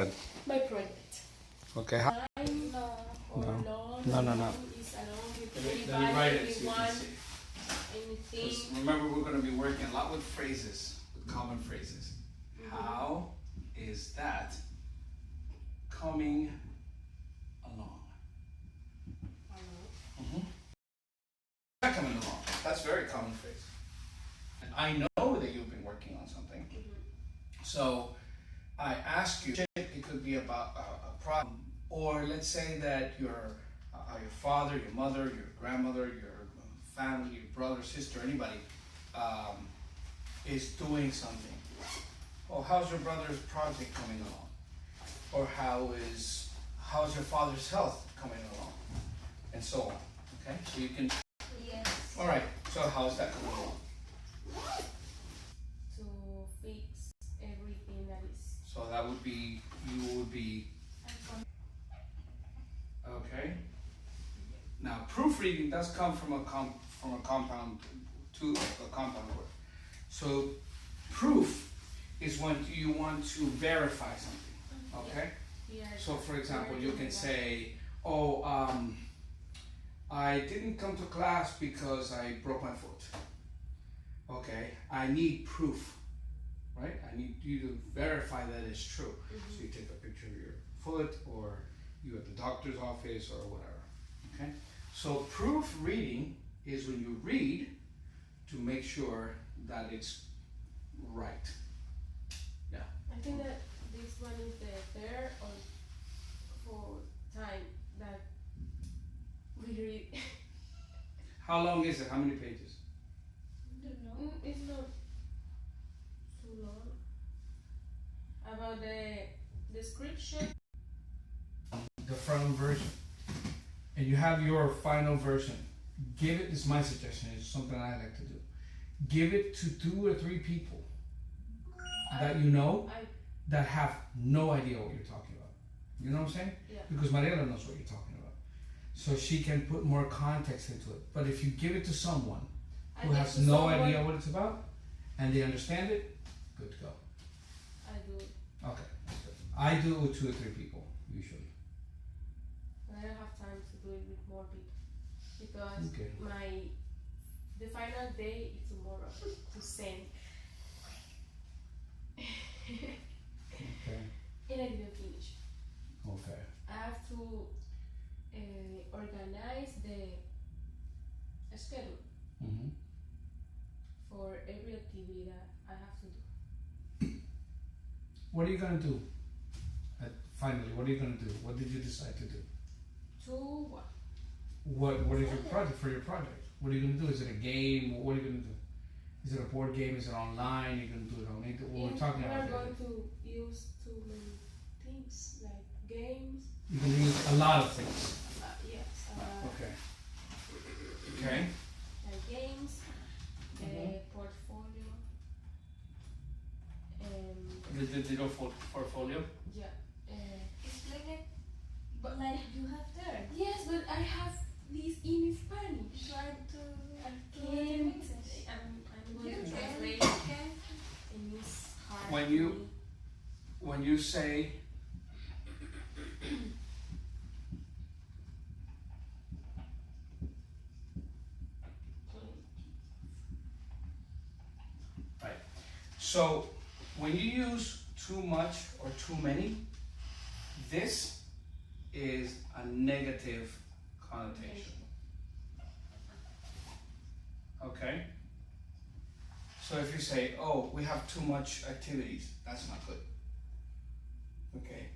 My project. Okay. Time or No. long. No. Long is along with Let me write it so you anyone, can see. anything. Because remember, we're going to be working a lot with phrases, with common phrases. How is that coming along? Not coming along. That's a very common phrase. And I know that you've been working on something. So I ask you, it could be about a problem, or let's say that your father, your mother, your grandmother, your family, your brother, sister, anybody is doing something. Oh, how's your brother's project coming along? Or how's your father's health coming along? And so on. Okay, so you can. Yes. All right. So how's that coming along? To fix everything that is. So that would be, you would be, okay. Now proofreading does come from a compound to a compound word. So proof is when you want to verify something, okay? Yes. So for example, you can say, oh, I didn't come to class because I broke my foot. Okay, I need proof. Right? I need you to verify that it's true. So you take a picture of your foot, or you at the doctor's office, or whatever. Okay? So proofreading is when you read to make sure that it's right. Yeah. I think that this one is the third or fourth time that we read. How long is it? How many pages? I don't know. It's not too long. About the description. The final version. And you have your final version. Give it, this is my suggestion, it's something I like to do. Give it to 2 or 3 people that you know that have no idea what you're talking about. You know what I'm saying? Yeah. Because Mariela knows what you're talking about. So she can put more context into it. But if you give it to someone who has no idea what it's about and they understand it, good to go. I do. Okay, that's good. I do it with 2 or 3 people, usually. I don't have time to do it with more people because Okay. the final day is tomorrow to send. Okay. And I didn't finish. Okay. I have to organize the schedule Mm-hmm. for every activity that I have to do. What are you gonna do? Finally, what are you gonna do? What did you decide to do? To what? What is your project for your project? What are you gonna do? Is it a game? What are you gonna do? Is it a board game? Is it online? You're gonna do it on it? What we're talking about We're there. going to use too many things like games. You're gonna use a lot of things. Yes. Okay. Okay. Like games, Mhm. portfolio, The digital portfolio. yeah. Explain it, but like you have there. Yes, but I have this in Spanish. Try to I do can't. it. I'm You going to can. translate, Okay. and it's hard. When for you- me. When you say right. So when you use too much or too many, this is a negative connotation. Okay? So if you say, oh, we have too much activities, that's not good. Okay?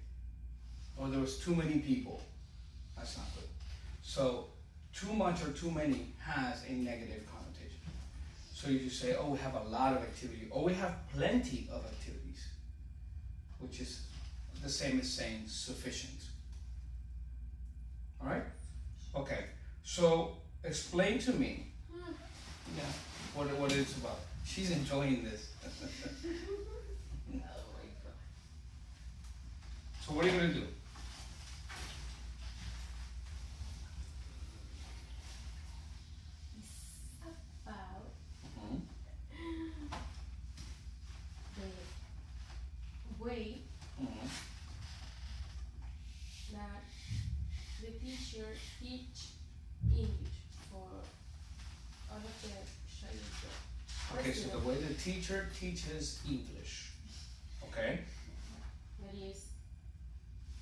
Or there was too many people, that's not good. So too much or too many has a negative connotation. So you just say, oh, we have a lot of activity, or we have plenty of activities, which is the same as saying sufficient. All right? Okay. So explain to me, yeah, what it's about. She's enjoying this. Oh my god. So what are you gonna do? About Mhm. the way Mhm. teacher teaches English. Okay. That is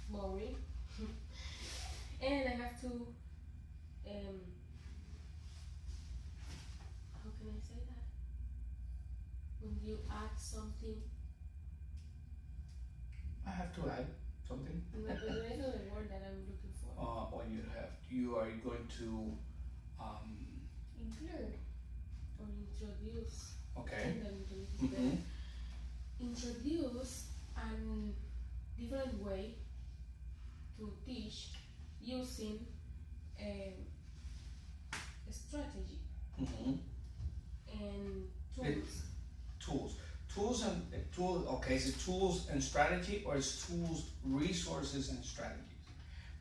boring. And I have to, how can I say that? When you add something, I have to add something. there is another word that I'm looking for. When you are going to, Include. Or introduce. okay. And then introduce is Mm-hmm. better. Introduce an different way to teach using a strategy Mm-hmm. and It- tools. Tools and tool. Okay, is it tools and strategy, or is tools, resources and strategies?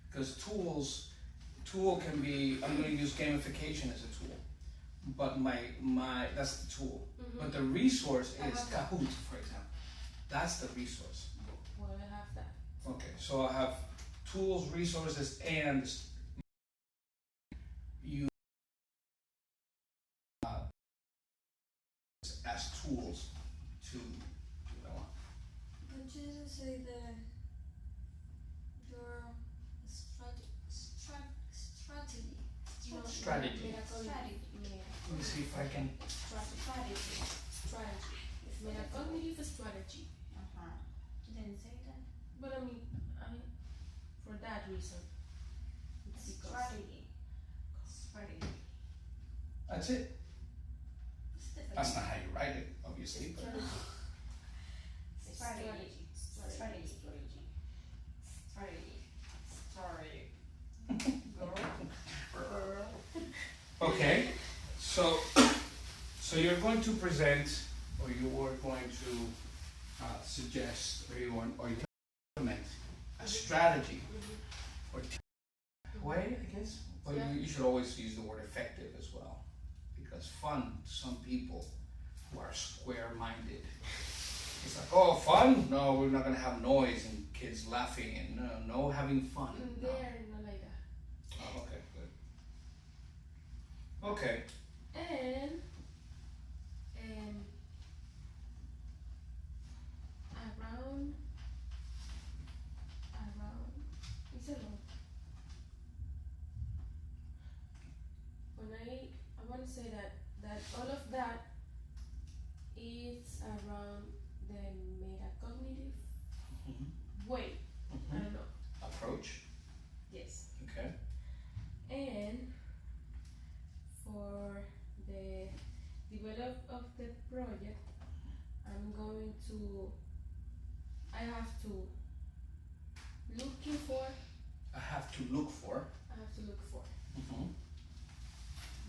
Because tool can be. I'm going to use gamification as a tool, but my that's the tool. Mhm. But the resource I is have that. Kahoot, for example. That's the resource. Well, I have that. Okay, so I have tools, resources, and you as tools to do what I want. But you didn't say your strategy. No, Strategy. metacognitive. Let me see if I can. Strategy. Metacognitive strategy. You didn't say that. But I mean, for that reason, it's because Strategy. That's it. It's different. That's not how you write it, obviously. But strategy. okay, so you're going to present, or you are going to suggest, or you implement a strategy or way, I guess. But Yeah. you should always use the word effective as well, because fun to some people who are square-minded. It's like, oh, fun? No, we're not gonna have noise and kids laughing and no having fun. They No. are not like that. Oh, okay, good. Okay. And around it's a lot. When I want to say that all of that is around the metacognitive Mhm. way. I don't know. Approach. Yes. Okay. And for the develop of the project, I have to looking for, I have to look for. Mhm.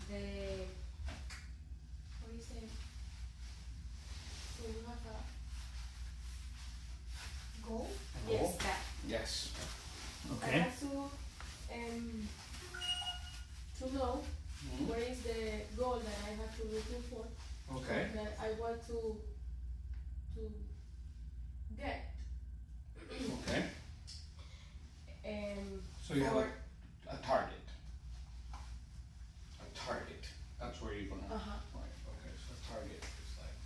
the, what do you say? So you have a Goal. A yes, goal? that. Yes. I Okay. have to know Mhm. what is the goal that I have to looking for. Okay. That I want to get. Okay. So you have for, a target. A target. That's where you're gonna. uh-huh. Right. Okay. So target is like.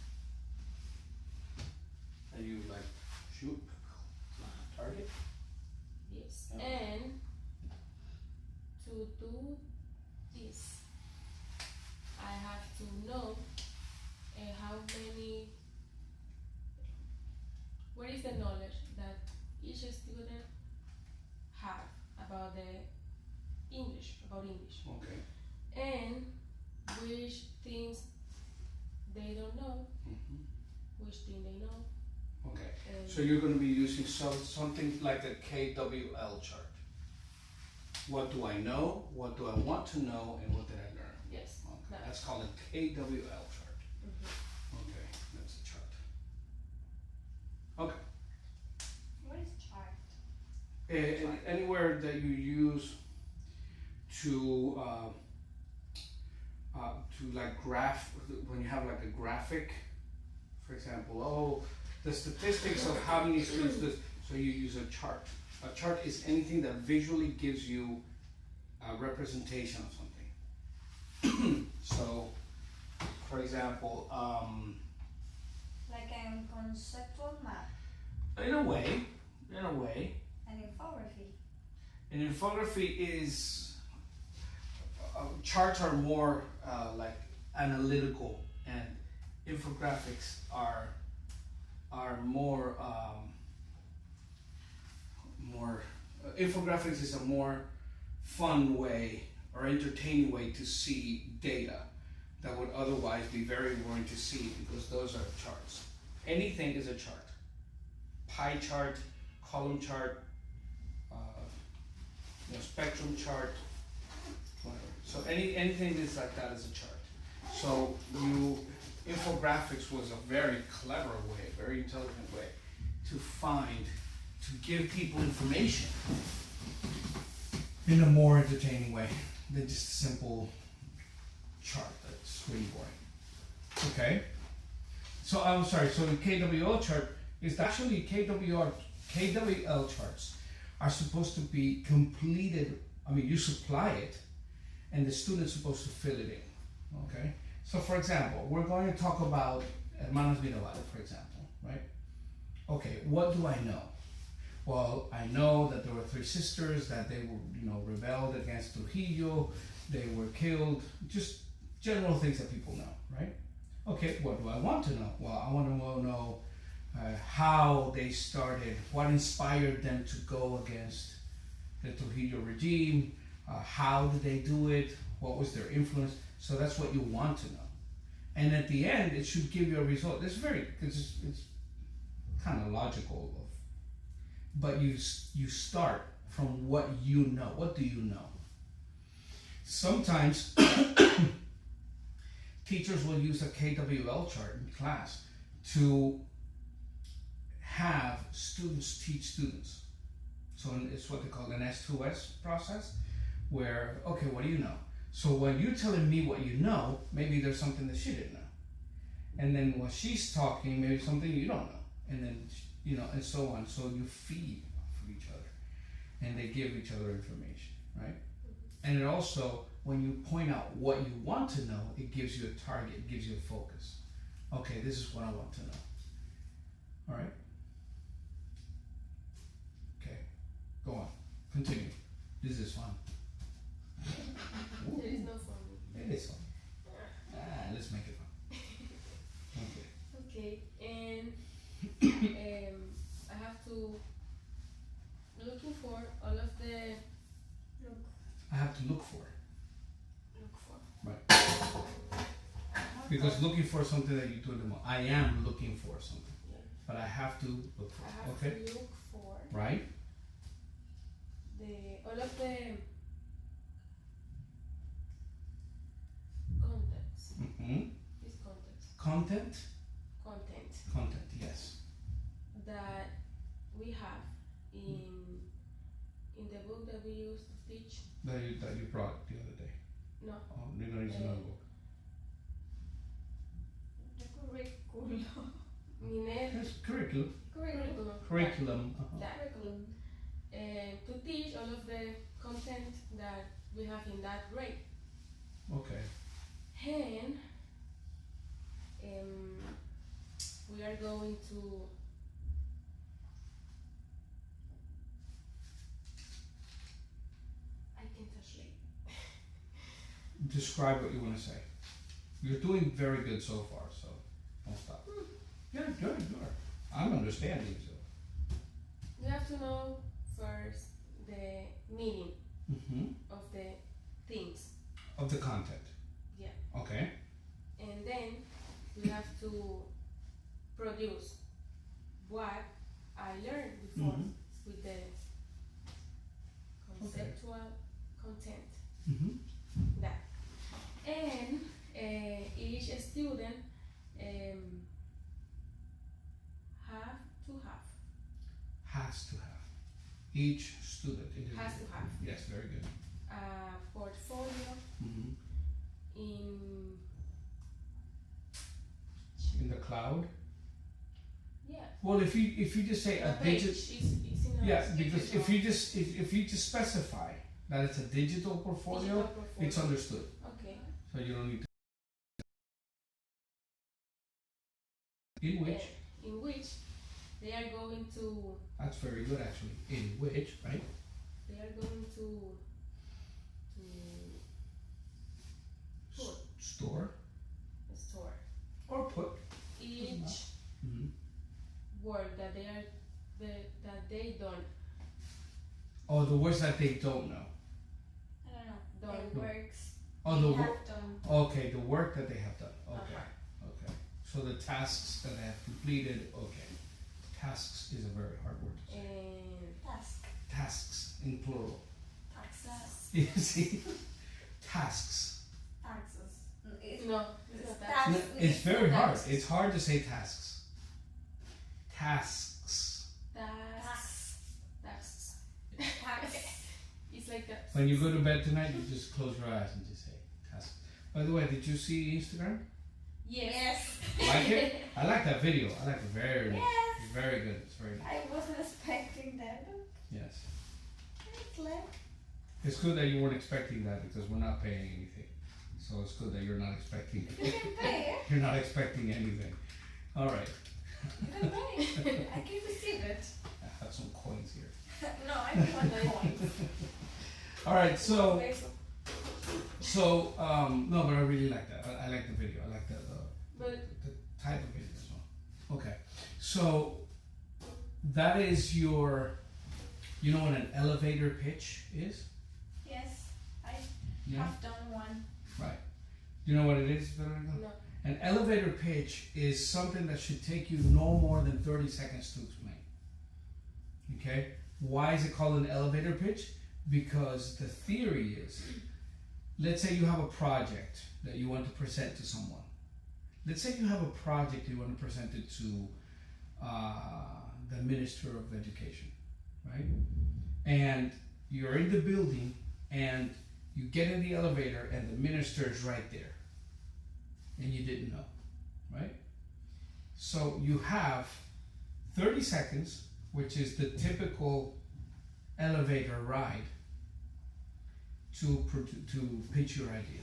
And you like shoot. Target. Yes. Yeah. And to do this, I have to know how many. What is the knowledge that each student have about English? Okay. And which things they don't know, Mhm. which thing they know. Okay. And So you're going to be using something like the KWL chart. What do I know? What do I want to know? And what did I learn? yes. Okay. That. That's called a KWL chart. Mhm. Okay, that's a chart. Okay. What is chart? Anywhere that you use to like graph, when you have like a graphic, for example, the statistics of how many students this, so you use a chart. A chart is anything that visually gives you a representation of something. So, for example, Like a conceptual map. In a way, in a way. An infography. An infography is charts are more like analytical, and infographics are more infographics is a more fun way or entertaining way to see data that would otherwise be very boring to see, because those are charts. Anything is a chart. Pie chart, column chart, spectrum chart, whatever. So anything that's like that is a chart. So infographics was a very clever way, very intelligent way to give people information in a more entertaining way than just a simple chart that's really boring. Okay? So I'm sorry, so the KWL chart is actually KWL charts are supposed to be completed. I mean, you supply it and the student's supposed to fill it in. Okay? So for example, we're going to talk about Hermanas Mirabal, for example, right? Okay, what do I know? Well, I know that there were 3 sisters, that they were, rebelled against Trujillo, they were killed, just general things that people know, right? Okay, what do I want to know? Well, I want to know how they started, what inspired them to go against the Trujillo regime, how did they do it, what was their influence. So that's what you want to know. And at the end, it should give you a result. It's kind of logical, but you start from what you know. What do you know? Sometimes teachers will use a KWL chart in class to have students teach students. So it's what they call an S2S process, where, okay, what do you know? So when you're telling me what you know, maybe there's something that she didn't know. And then when she's talking, maybe something you don't know. And then, and so on. So you feed off of each other. And they give each other information, right? And it also, when you point out what you want to know, it gives you a target, it gives you a focus. Okay, this is what I want to know. All right? Okay, go on. Continue. This is fun. There is no fun. It is fun. Let's make it fun. Okay. Okay, and I have to looking for all of the I have to look for. Look for. Right. Because looking for something that you do in the moment. I am looking for something. Yeah. But I have to look for I have it. Okay? to look for Right? all of the contents. Mm-hmm. This context. Content? Content Yes. that we have in the book that we used to teach. That you brought the other day. No. Oh, you're gonna use another book. The curriculum. Mine. Yes, curriculum. Curriculum. Uh-huh. Curriculum. To teach all of the content that we have in that grade. Okay. And we are going to I can translate. Describe what you want to say. You're doing very good so far, so don't stop. Yeah, good. I'm understanding, so. You have to know first the meaning Mm-hmm. of the things. Of the content. Yeah. Okay. And then we have to produce what I learned before Mhm. with the conceptual content. Mm-hmm. That. And each student Has to have. Each student individually. has to have Yes, very good. a portfolio Mm-hmm. in In the cloud. yeah. Well, if you just say a page digital. is in a Yeah, because digital- if you just specify that it's a digital portfolio, digital portfolio. it's understood. Okay. So you don't need to. In which? In which they are going to. That's very good actually. In which, right? They are going to put Store a store or put. each Mm-hmm. word that that they don't Oh, the words that they don't know. I don't know. Done. It works. Oh, They the have work. done. Okay, the work that they have done. Okay, Uh-huh. okay. So the tasks that they have completed. Okay, tasks is a very hard word to say. and Task. Tasks in plural. Taxes. You see, tasks. Taxes. It's no, it's not that. tax. No, it's very hard. tasks. It's hard to say tasks. Tasks. Tasks. Tasks. Tax. It's like that. When you go to bed tonight, you just close your eyes and just say tasks. By the way, did you see Instagram? Yes. Like it? I like that video. I like it very much. Yes. It's very good. It's very good. I wasn't expecting that. Yes. It's like It's good that you weren't expecting that because we're not paying anything. So it's good that you're not expecting you can pay. You're not expecting anything. All right. You can pay. I can receive it. I have some coins here. No, I don't want the coins. All right. So Peso. no, but I really like that. I like the video. I like the But type of video as well. Okay. So that is your. You know what an elevator pitch is? Yes, I Yeah. have done one. Right. Do you know what it is, Veronica? no. An elevator pitch is something that should take you no more than 30 seconds to explain. Okay? Why is it called an elevator pitch? Because the theory is, let's say you have a project that you want to present to someone. Let's say you have a project you want to present it to the Minister of Education, right? And you're in the building and you get in the elevator and the minister is right there. And you didn't know, right? So you have 30 seconds, which is the typical elevator ride, to pitch your idea.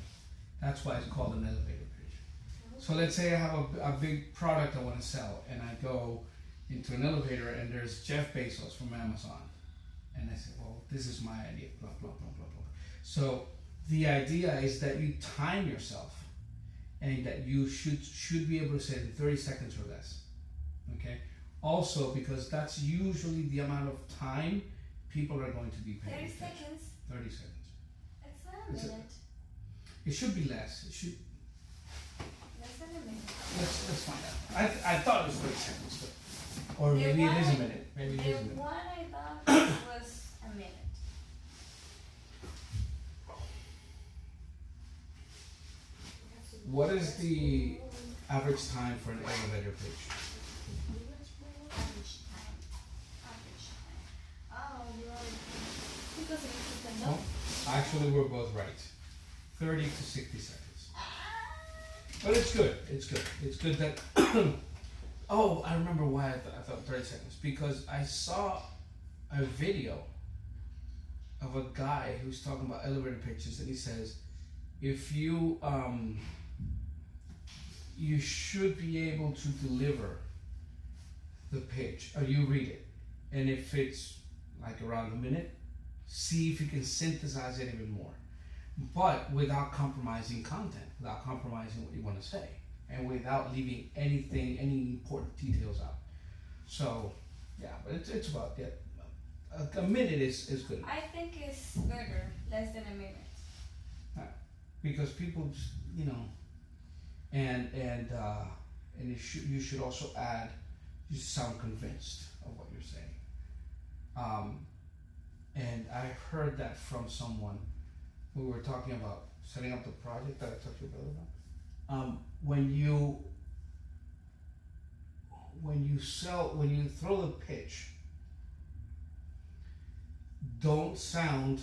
That's why it's called an elevator pitch. So let's say I have a big product I want to sell, and I go into an elevator, and there's Jeff Bezos from Amazon, and I say, well, this is my idea, blah, blah, blah, blah, blah. So the idea is that you time yourself, and that you should be able to say it in 30 seconds or less. Okay? Also, because that's usually the amount of time people are going to be paying 30 attention. seconds. 30 seconds. It's not a It's a- minute. It should be less. It should. Less than a minute. Let's find out. I thought it was 30 seconds, but, or The maybe it is a one- minute. Maybe it The is a minute. one I thought was a minute. What is the average time for an elevator pitch? Average time. Average time. Oh, you're because it is the Oh, actually, we're both right. 30 to 60 seconds. But it's good. It's good. It's good that. Oh, I remember why I thought 30 seconds. Because I saw a video of a guy who's talking about elevator pitches, and he says, if you you should be able to deliver the pitch, or you read it, and if it's like around a minute, see if you can synthesize it even more, but without compromising content, without compromising what you want to say, and without leaving any important details out. So, yeah, but it's about a minute is good, I think it's better, less than a minute. because people just, and you should also add, you sound convinced of what you're saying. And I heard that from someone who were talking about setting up the project that I talked to you about. When you throw the pitch, don't sound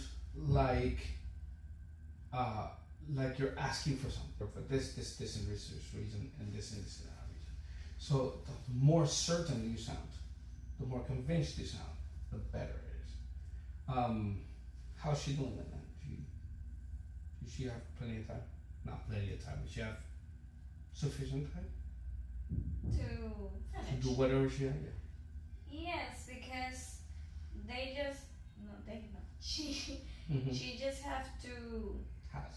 like you're asking for something, for this and this reason, and this and this and that reason. So the more certain you sound, the more convinced you sound, the better it is. How's she doing that then? Does she have plenty of time? Not plenty of time, but she have sufficient time? to To finish. do whatever she had. Yeah. Yes, because they just no, they no. She Mm-hmm. she just have to Has.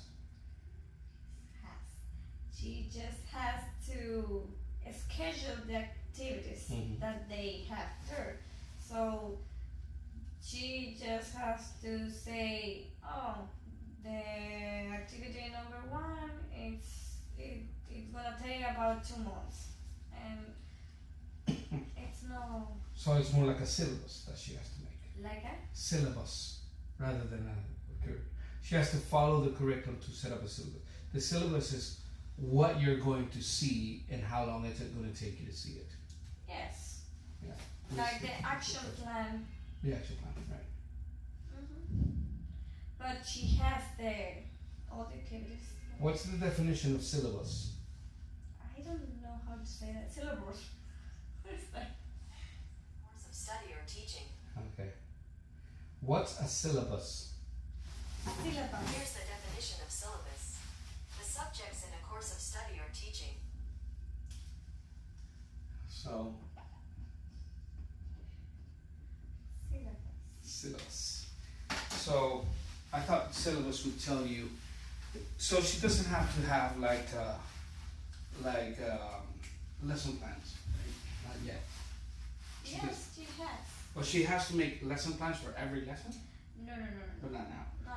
she just has to schedule the activities Mhm. that they have there. So she just has to say, oh, the activity number one, it's gonna take about 2 months, and it's no So it's more like a syllabus that she has to make. like a Syllabus rather than a curriculum. She has to follow the curriculum to set up a syllabus. The syllabus is what you're going to see and how long it's going to take you to see it. yes, Yeah. like the action plan. The action plan, right? But she has all the activities. What's the definition of syllabus? I don't know how to say that. Syllabus. What is that? Course of study or teaching. Okay. What's a syllabus? Syllabus. Here's the definition of syllabus. The subjects in a course of study or teaching. So, Syllabus. syllabus. So, I thought syllabus would tell you. So she doesn't have to have lesson plans, right? Not yet. She does. Yes, she has. But she has to make lesson plans for every lesson, No. but not now. No.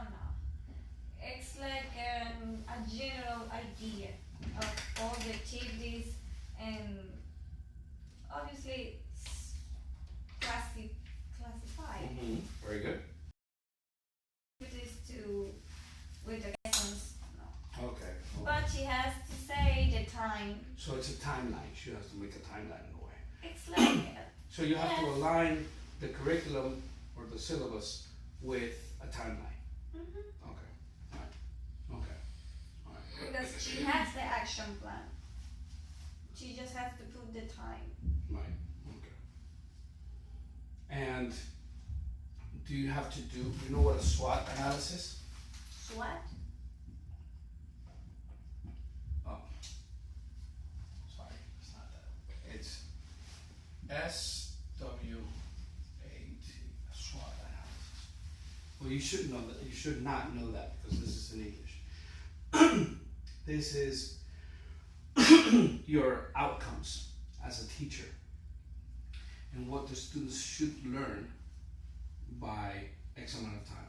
It's like a general idea of all the activities and obviously classify Very good. activities to with the lessons. No. Okay. But she has to say the time. So it's a timeline. She has to make a timeline in a way. It's like So you have to Yes. align the curriculum or the syllabus with a timeline. Okay. All right. Okay. All right. because she has the action plan. She just has to put the time. Right. Okay. And do you have to do you know what a SWOT analysis? SWOT? Oh. Sorry, it's not that. It's SWAT, SWOT analysis. Well, you should know that. You should not know that because this is in English. This is your outcomes as a teacher and what the students should learn by X amount of time.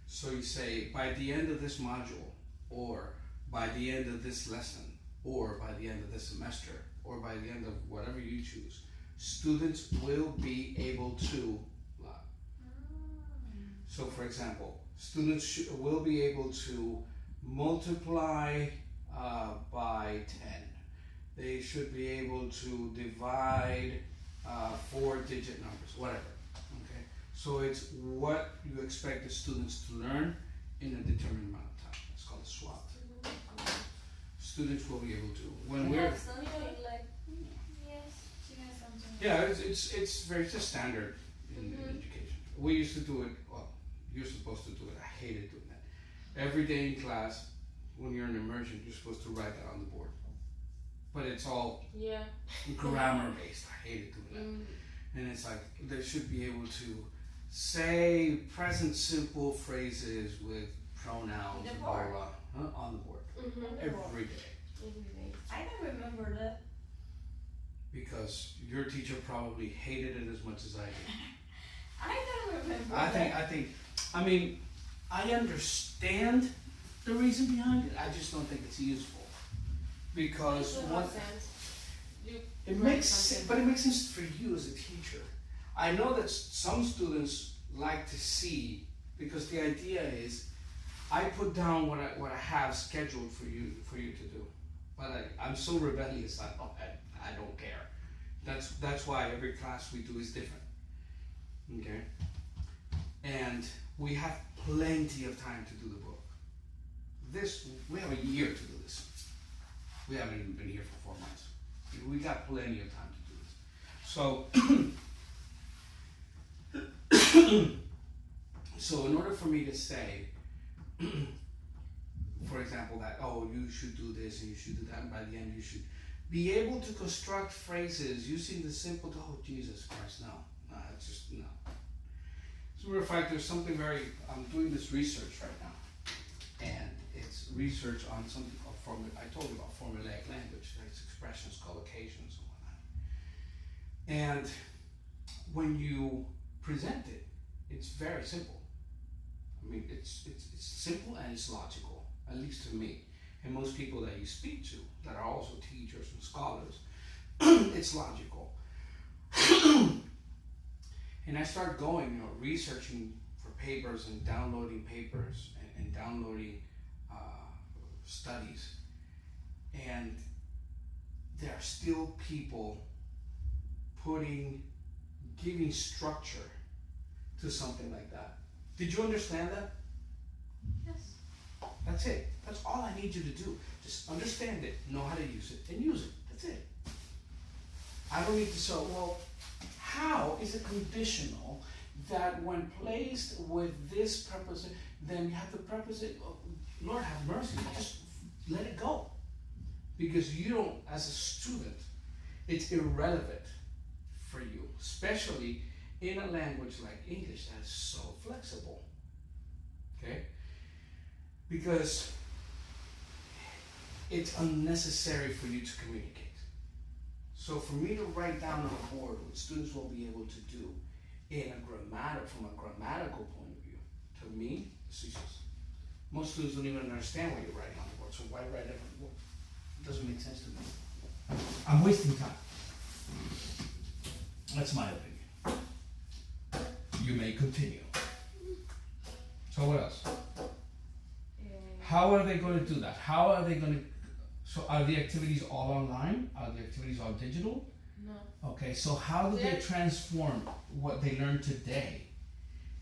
So you say by the end of this module, or by the end of this lesson, or by the end of this semester, or by the end of whatever you choose, students will be able to blah. So for example, students will be able to multiply by 10. They should be able to divide 4-digit numbers, whatever. Okay. So it's what you expect the students to learn in a determined amount of time. It's called a SWOT. Students will be able to. When we're Yes, she has something. yeah, it's very just standard in education. We used to do it. Well, you're supposed to do it. I hated doing that. Every day in class, when you're in immersion, you're supposed to write that on the board. But it's all Yeah. grammar based. I hated doing that. And it's like they should be able to say present simple phrases with pronouns The and board. blah, blah, blah, on the board every day. I don't remember that. Because your teacher probably hated it as much as I did. I don't remember I mean, I understand the reason behind it. I just don't think it's useful. Because one, it makes sense, but it makes sense for you as a teacher. I know that some students like to see, because the idea is, I put down what I have scheduled for you to do, but I'm so rebellious. I don't care. That's why every class we do is different. Okay, and we have plenty of time to do the book. We have a year to do this. We haven't even been here for 4 months. We got plenty of time to do this. So, so in order for me to say, for example, that, oh, you should do this and you should do that, and by the end you should be able to construct phrases using the simple, oh Jesus Christ, no, it's just, no. As a matter of fact, there's something I'm doing this research right now, and it's research on something called I told you about formulaic language, it's expressions called occasions and whatnot. And when you present it, it's very simple. I mean, it's simple and it's logical, at least to me. And most people that you speak to, that are also teachers and scholars, it's logical. And I start going, researching for papers and downloading papers and downloading studies. And there are still people giving structure to something like that. Did you understand that? Yes. That's it. That's all I need you to do. Just understand it, know how to use it, and use it. That's it. I don't need to say, well, how is it conditional that when placed with this preposition, then you have the preposition, oh, Lord have mercy, just let it go. Because you don't, as a student, it's irrelevant for you, especially in a language like English that is so flexible. Okay? Because it's unnecessary for you to communicate. So for me to write down on a board what students will be able to do from a grammatical point of view, to me, it's useless. Most students don't even understand what you're writing on the board, so why write it on the board? It doesn't make sense to me. I'm wasting time. That's my opinion. You may continue. So what else? How are they going to do that? How are they going to, so are the activities all online? Are the activities all digital? No. Okay, so how do they transform what they learned today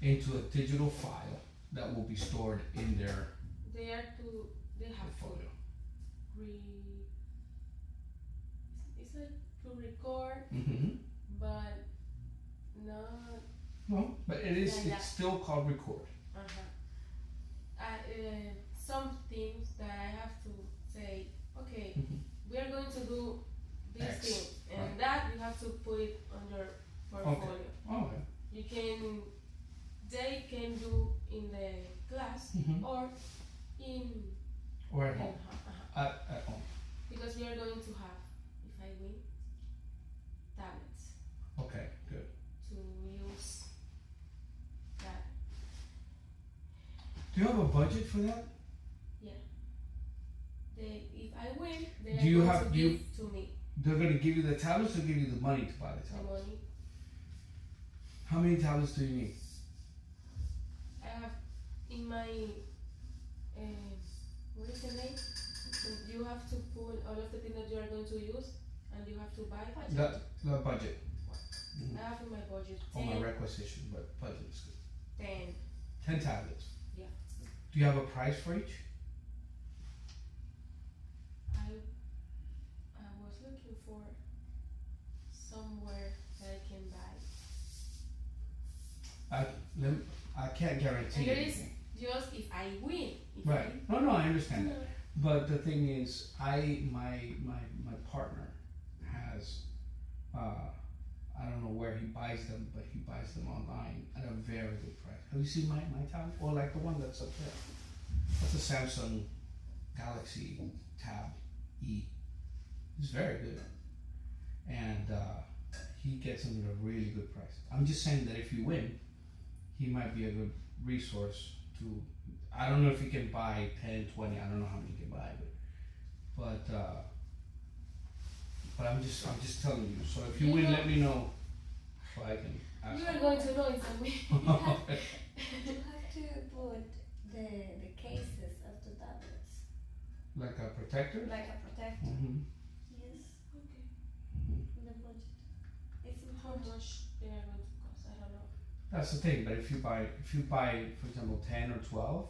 into a digital file that will be stored in their They have portfolio? It's like to record, Mm-hmm. but not. No, but it's still called record. Some things that I have to say, okay, Mm-hmm. we are going to do this X, thing, and right. that you have to put it on your portfolio. Okay. They can do in the class Mm-hmm. or in Or at home. uh-huh. At home. Because we are going to have, if I win, tablets Okay, good. to use that. Do you have a budget for that? If I win, they Do are you going have- to do you- give to me They're going to give you the tablets or give you the money to buy the the tablets? money. How many tablets do you need? I have in my what is the name? You have to put all of the things that you are going to use, and you have to buy. The budget. Mhm. I have in my budget Oh, my 10. requisition, but budget is good. 10. 10 tablets. Yeah. Do you have a price for each? I was looking for somewhere that I can buy. I can't guarantee And there is anything. just if I win. Right. No, I understand that. But the thing is, my partner has, I don't know where he buys them, but he buys them online at a very good price. Have you seen my tablet? Or like the one that's up there? That's a Samsung Galaxy Tab E. It's very good. And he gets them at a really good price. I'm just saying that if you win, he might be a good resource to, I don't know if you can buy 10, 20, I don't know how many you can buy, but I'm just telling you. So if you win, let me know so I can ask. You are going to know if I win. You have to put the cases of the tablets. Like a protector? Like a protector. Mm-hmm. Yes. Okay. In the budget. It's How important. much they are going to cost? I don't know. That's the thing, but if you buy, for example, 10 or 12,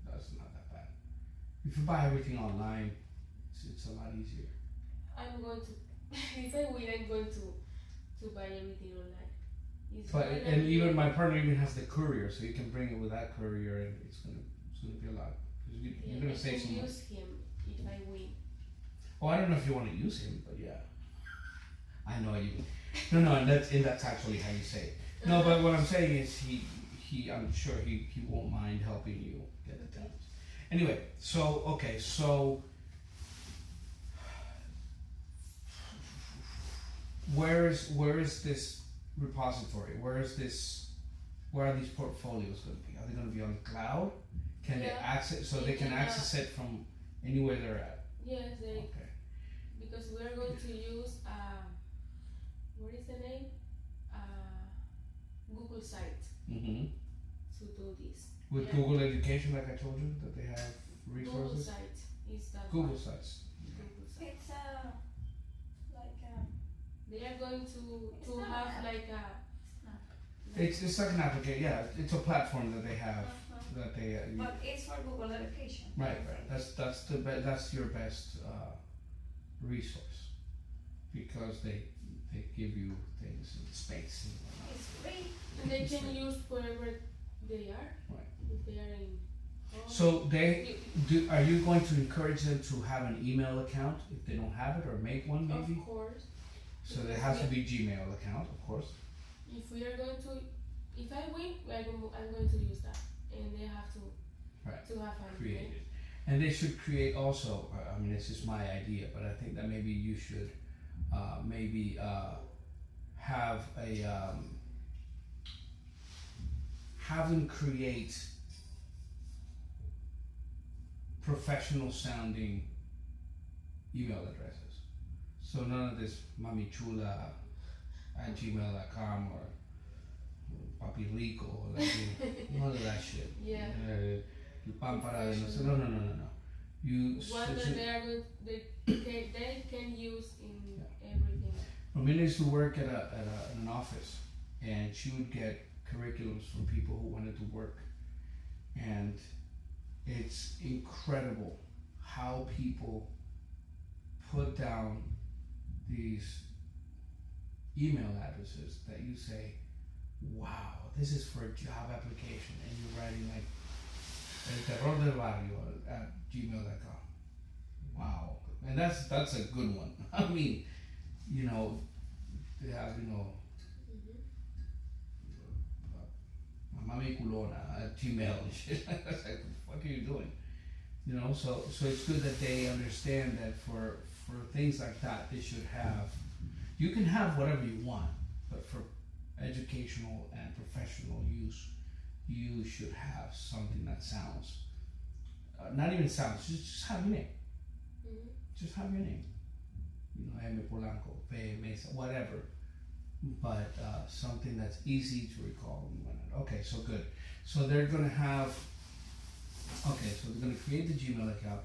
that's not that bad. If you buy everything online, it's a lot easier. I'm going to, if I win, I'm going to buy everything online. But and even my partner even has the courier, so you can bring it with that courier, and it's gonna be a lot. You're gonna save some money. use him if I win. Oh, I don't know if you want to use him, but yeah. I know you. No, and that's actually how you say it. No, but what I'm saying is I'm sure he won't mind helping you get the temps. Anyway, so okay, so where is this repository? Where are these portfolios going to be? Are they going to be on the cloud? Can they access? So they can access it from anywhere they're at. Yes, Okay. because we're going to use what is the name? Google site Mm-hmm. to do this. With Yeah. Google Education, like I told you, that they have Google resources. site is that Google one. sites. Google site. It's like They are going to It's not have an like a. It's like an application. Yeah, it's a platform that they have uh-huh. that they. But it's for Google Education. Right. That's your best resource because they give you things in space and whatnot. It's free. And they It's can free. use wherever they are. Right. If they are in. So are you going to encourage them to have an email account if they don't have it, or make one maybe? Of course. So there has to be Gmail account, of course. If we are going to, if I win, I'm going to use that, and they have to. Right. To have an Create it, and they should create also. I mean, this is my idea, but I think that maybe you should have a have them create professional sounding email addresses. So none of this mamichula@gmail.com or papi rico or like, none of that shit. Yeah. El pan para de no. No. You One that they are going, they can use in everything. Romina used to work at an office, and she would get curriculums from people who wanted to work, and it's incredible how people put down these email addresses that you say, wow, this is for a job application, and you're writing like El Terror del Barrio at gmail.com. Wow. And that's a good one. I mean, they have, Mami Culona at Gmail and shit. It's like, what are you doing? So it's good that they understand that for things like that, they should have, you can have whatever you want, but for educational and professional use, you should have something that sounds, not even sounds, just have your name. Mm-hmm. Just have your name. M. Polanco, P. Mesa, whatever. But something that's easy to recall. Okay, so good. So they're going to have, so they're going to create the Gmail account,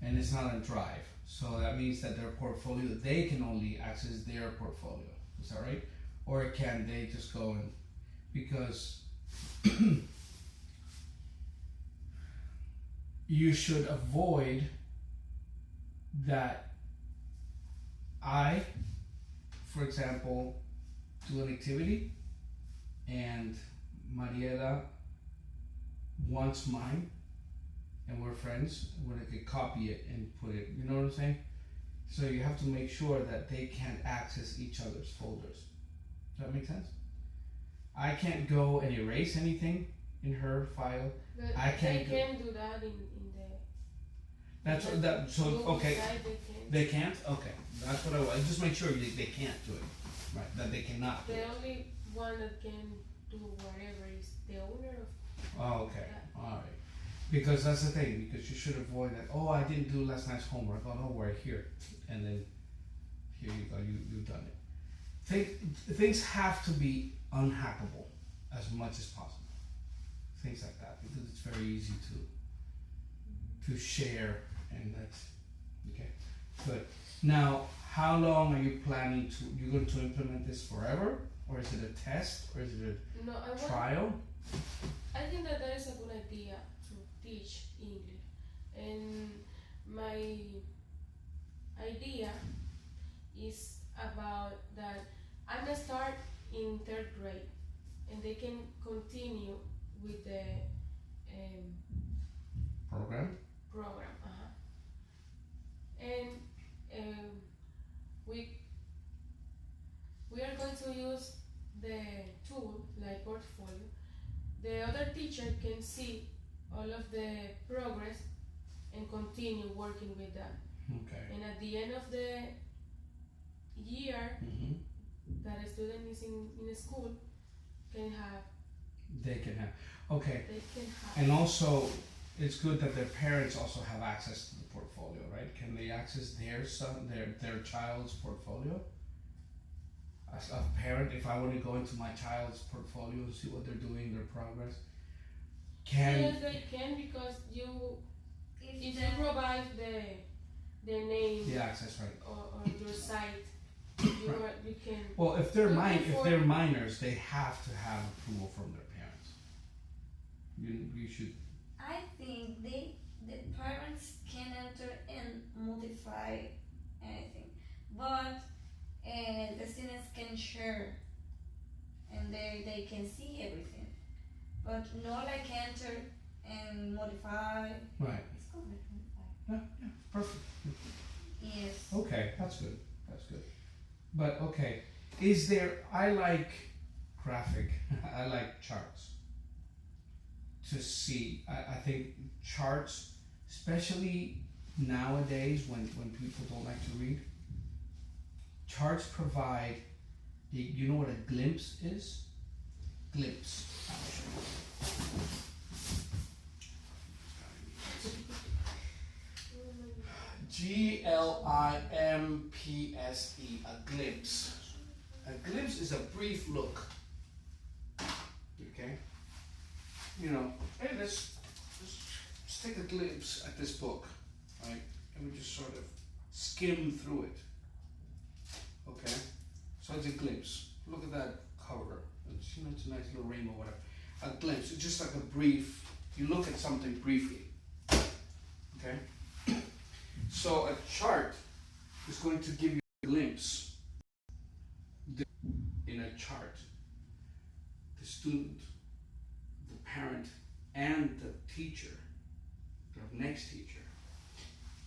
and it's not on Drive. So that means that their portfolio, they can only access their portfolio. Is that right? Or can they just go and, because you should avoid that I, for example, do an activity and Mariela wants mine and we're friends, when I could copy it and put it, you know what I'm saying? So you have to make sure that they can't access each other's folders. Does that make sense? I can't go and erase anything in her file. But I can't they can do that in the. So Google okay. site, They can't? Okay. That's what I want. Just make sure they can't do it. Right. That they cannot do The it. only one that can do whatever is the owner of. Oh, okay. Yeah. Alright. Because that's the thing, because you should avoid that, oh, I didn't do last night's homework, oh, don't worry, here. And then, here you go, you've done it. Things have to be unhackable as much as possible. Things like that, because it's very easy to share, and that's, okay, good. Now, how long are you planning you're going to implement this forever? Or is it a test? Or is it a trial? I think that is a good idea to teach English. And my idea is about that I'm gonna start in 3rd grade and they can continue with the Program? program. And other teacher can see all of the progress and continue working with that. Okay. And at the end of the year Hmm. that a student is in school can have, They can have. Okay. they can have. And also, it's good that their parents also have access to the portfolio, right? Can they access their son, their child's portfolio? As a parent, if I want to go into my child's portfolio and see what they're doing, their progress, Yes, they can, because if If you the, provide their name the access, right? or your site, you can. Well, if they're Looking for- minors, they have to have approval from their parents. You should. I think the parents can enter and modify anything, but the students can share, and they can see everything, but not like enter and modify. Right. It's called modify. Yeah, perfect. Yes. Okay, that's good. That's good. But okay, is there? I like graphic. I like charts. To see, I think charts, especially nowadays when people don't like to read. Charts provide. You know what a glimpse is? Glimpse. Glimpse. A glimpse. A glimpse is a brief look. Okay? You know, hey, let's take a glimpse at this book, right? And we just sort of skim through it. Okay? So it's a glimpse. Look at that cover. It's, you know, it's a nice little rainbow, whatever. A glimpse. It's just like a brief, you look at something briefly. Okay? So a chart is going to give you a glimpse. In a chart, the student, the parent, and the teacher, the next teacher,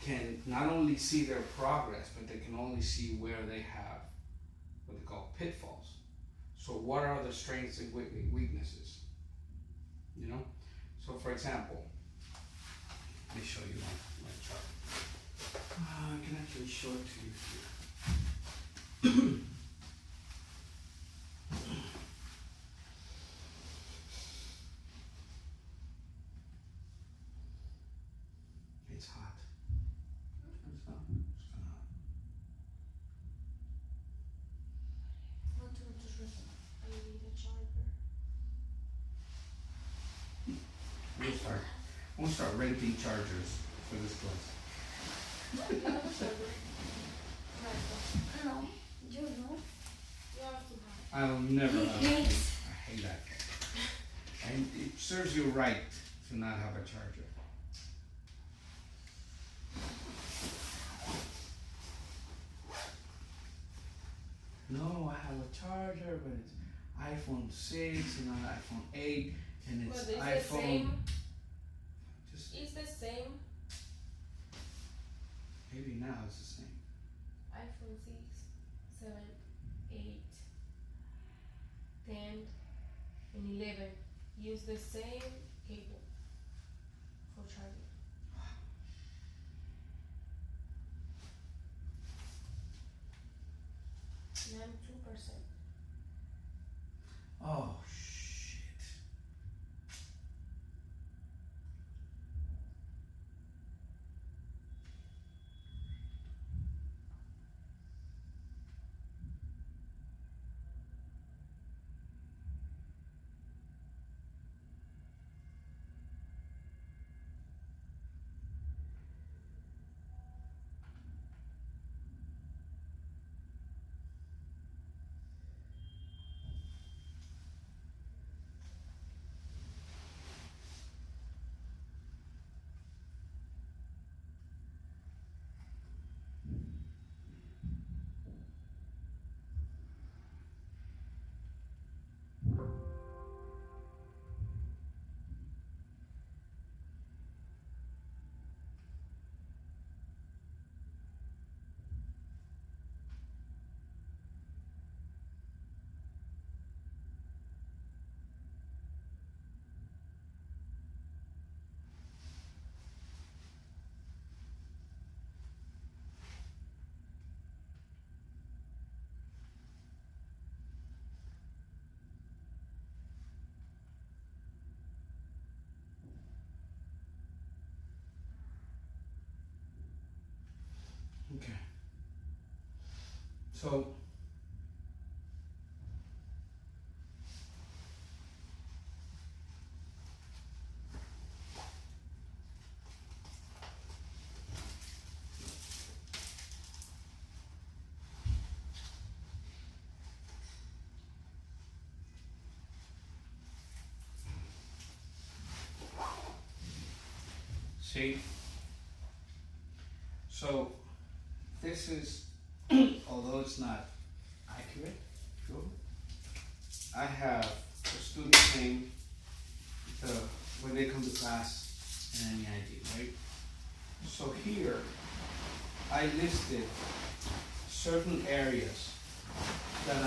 can not only see their progress, but they can only see where they have what they call pitfalls. So what are the strengths and weaknesses? You know? So for example, let me show you my chart. I can actually show it to you here. It's hot. It's not hot. I need a charger. We'll start renting chargers for this class. You have a charger? No, you know. You have to have. I'll never He have. hates. I hate that. And it serves you right to not have a charger. No, I have a charger, but it's iPhone 6 and not iPhone 8, and it's But it's the iPhone. same. Just It's the same. maybe now it's the same. iPhone 6, 7, 8, 10, and 11 use the same cable for charging. And I'm 2%. Oh shit. So see, so this is, although it's not accurate, sure, I have a student name when they come to class and any ID, right? So here, I listed certain areas that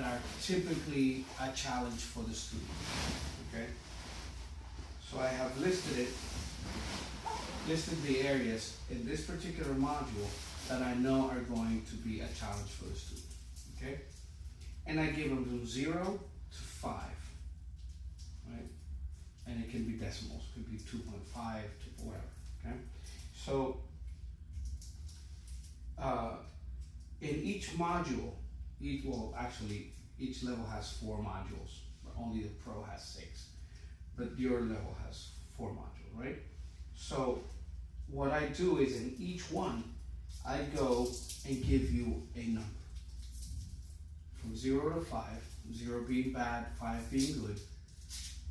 are typically a challenge for the student, okay? So I have listed the areas in this particular module that I know are going to be a challenge for the student, okay? And I give them from 0 to 5, right? And it can be decimals, could be 2.5 to whatever, okay? So in each module, each level has 4 modules, but only the pro has 6. But your level has 4 modules, right? So what I do is in each one, I go and give you a number. From 0 to 5, 0 being bad, 5 being good,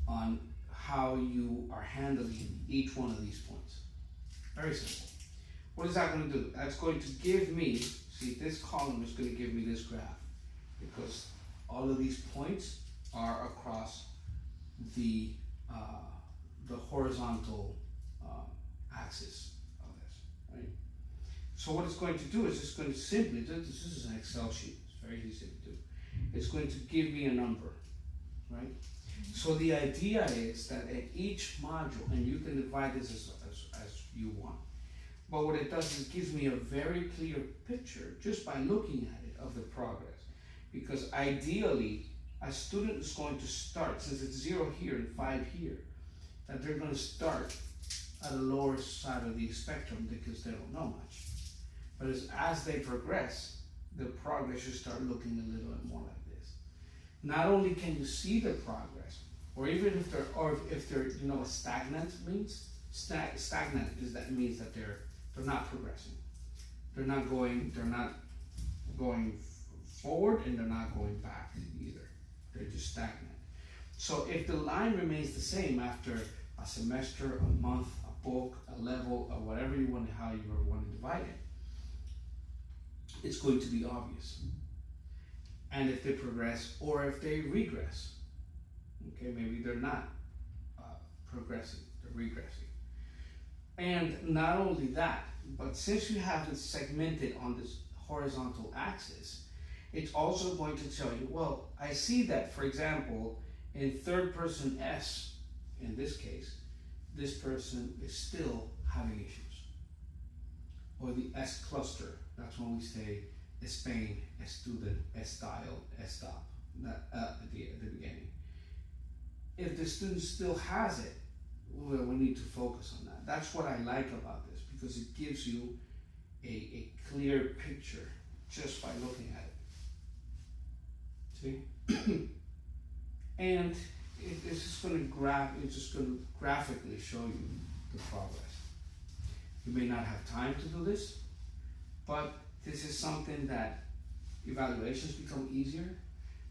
on how you are handling each one of these points. Very simple. What is that going to do? That's going to give me, see, this column is going to give me this graph, because all of these points are across the horizontal axis of this, right? So what it's going to do is it's going to simply, this is an Excel sheet, it's very easy to do. It's going to give me a number, right? So the idea is that at each module, and you can divide this as you want, but what it does is it gives me a very clear picture just by looking at it of the progress. Because ideally, a student is going to start, since it's 0 here and 5 here, that they're going to start at the lower side of the spectrum because they don't know much. But as they progress, the progress should start looking a little bit more like this. Not only can you see the progress, or even if they're you know what stagnant means? Stagnant means that they're not progressing. They're not going forward, and they're not going back either. They're just stagnant. So if the line remains the same after a semester, a month, a book, a level, or whatever you want, how you want to divide it, it's going to be obvious. And if they progress or if they regress, okay, maybe they're not progressing, they're regressing. And not only that, but since you have it segmented on this horizontal axis, it's also going to tell you, well, I see that, for example, in third person S, in this case, this person is still having issues. Or the S cluster, that's when we say Spain, student, style, stop, at the beginning. If the student still has it, well, we need to focus on that. That's what I like about this, because it gives you a clear picture just by looking at it. See? And it's just going to graphically show you the progress. You may not have time to do this, but this is something that evaluations become easier,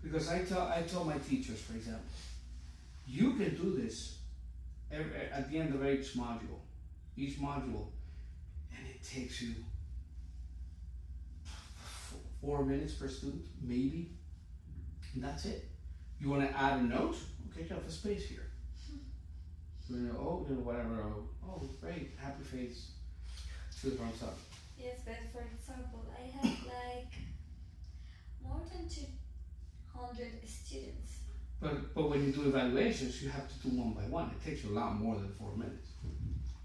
because I tell my teachers, for example, you can do this at the end of each module, and it takes you 4 minutes per student, maybe, and that's it. You want to add a note? Okay, you have a space here. Whatever. Oh, great, happy face. To the thumbs up. Yes, but for example, I have like more than 200 students. But when you do evaluations, you have to do one by one. It takes you a lot more than 4 minutes.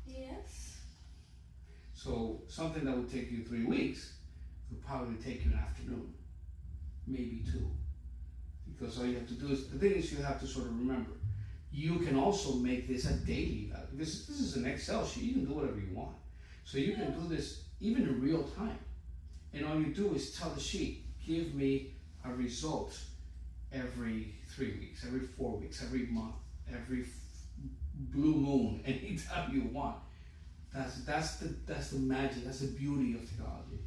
Yes. So something that would take you 3 weeks would probably take you an afternoon, maybe 2. Because all you have to do is, the thing is, you have to sort of remember, you can also make this a daily value. This is an Excel sheet, you can do whatever you want. So you can do this even in real time. And all you do is tell the sheet, give me a result every 3 weeks, every 4 weeks, every month, every blue moon, anytime you want. That's the magic. That's the beauty of technology.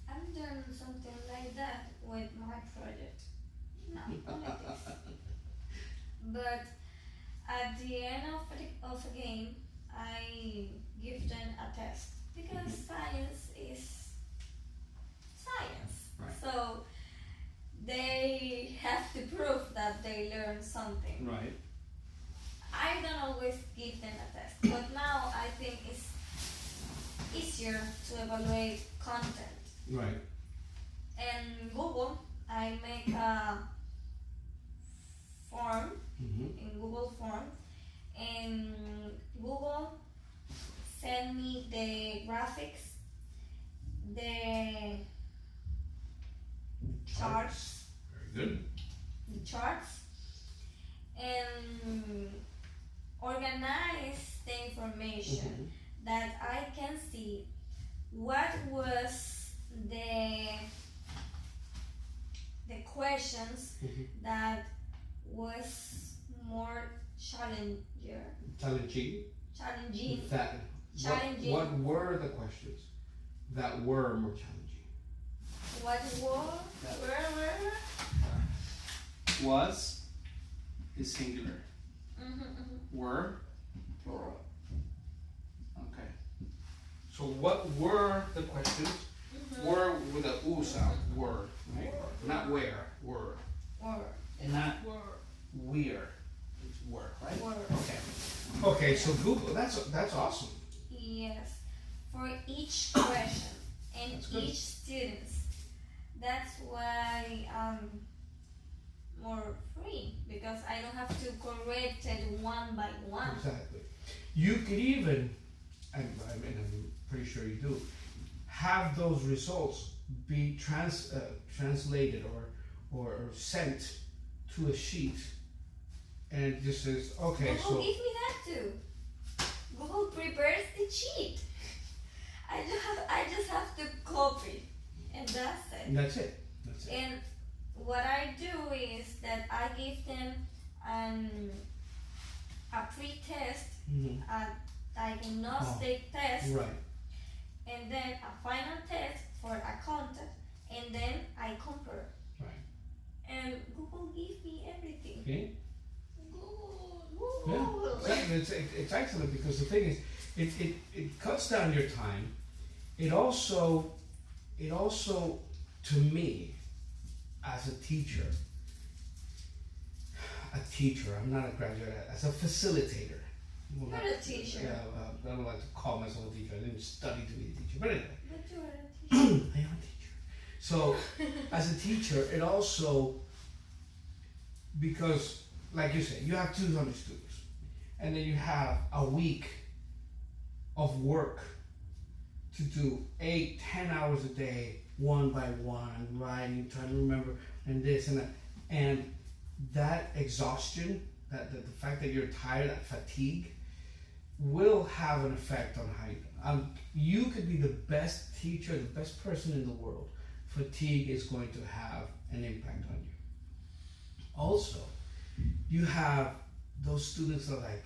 I'm doing something like that with my project. No, only this. But at the end of a game, I give them a test because science is science. Right. So they have to prove that they learned something. Right. I don't always give them a test, but now I think it's easier to evaluate content. Right. In Google, I make a form in Google Form, and Google send me the graphics, the charts, Very good. the charts, and organize the information that I can see what was the questions that was more challenging. What were the questions that were more challenging? What were Was is singular. Were plural. Okay. So what were the questions? Were with a oo sound. Were, right? Not where. Were. Not where. It's were, right? Okay. Okay. So Google. That's awesome. Yes, for each question and That's good. each student. That's why I'm more free because I don't have to correct it one by one. Exactly. You could even, I'm pretty sure you do, have those results be translated or sent to a sheet, and it just says, okay, Google give me that too. Google prepares the sheet. I just have to copy, and that's it. And that's it. That's it. And what I do is that I give them a pre-test, a diagnostic test, Right. and then a final test for a content, and then I compare. Right. And Google gives me everything. Okay. Google. Yeah. Exactly. It's excellent because the thing is, it cuts down your time. It also, to me, as a teacher, I'm not a graduate, as a facilitator. You're a teacher. Yeah, I don't like to call myself a teacher. I didn't study to be a teacher. But anyway, But you're a teacher. I am a teacher. So, as a teacher, it also, because, like you said, you have 200 students, and then you have a week of work to do 8, 10 hours a day, one by one, writing, trying to remember, and this and that. And that exhaustion, the fact that you're tired, that fatigue, will have an effect on how you could be the best teacher, the best person in the world. Fatigue is going to have an impact on you. Also, you have those students that are like,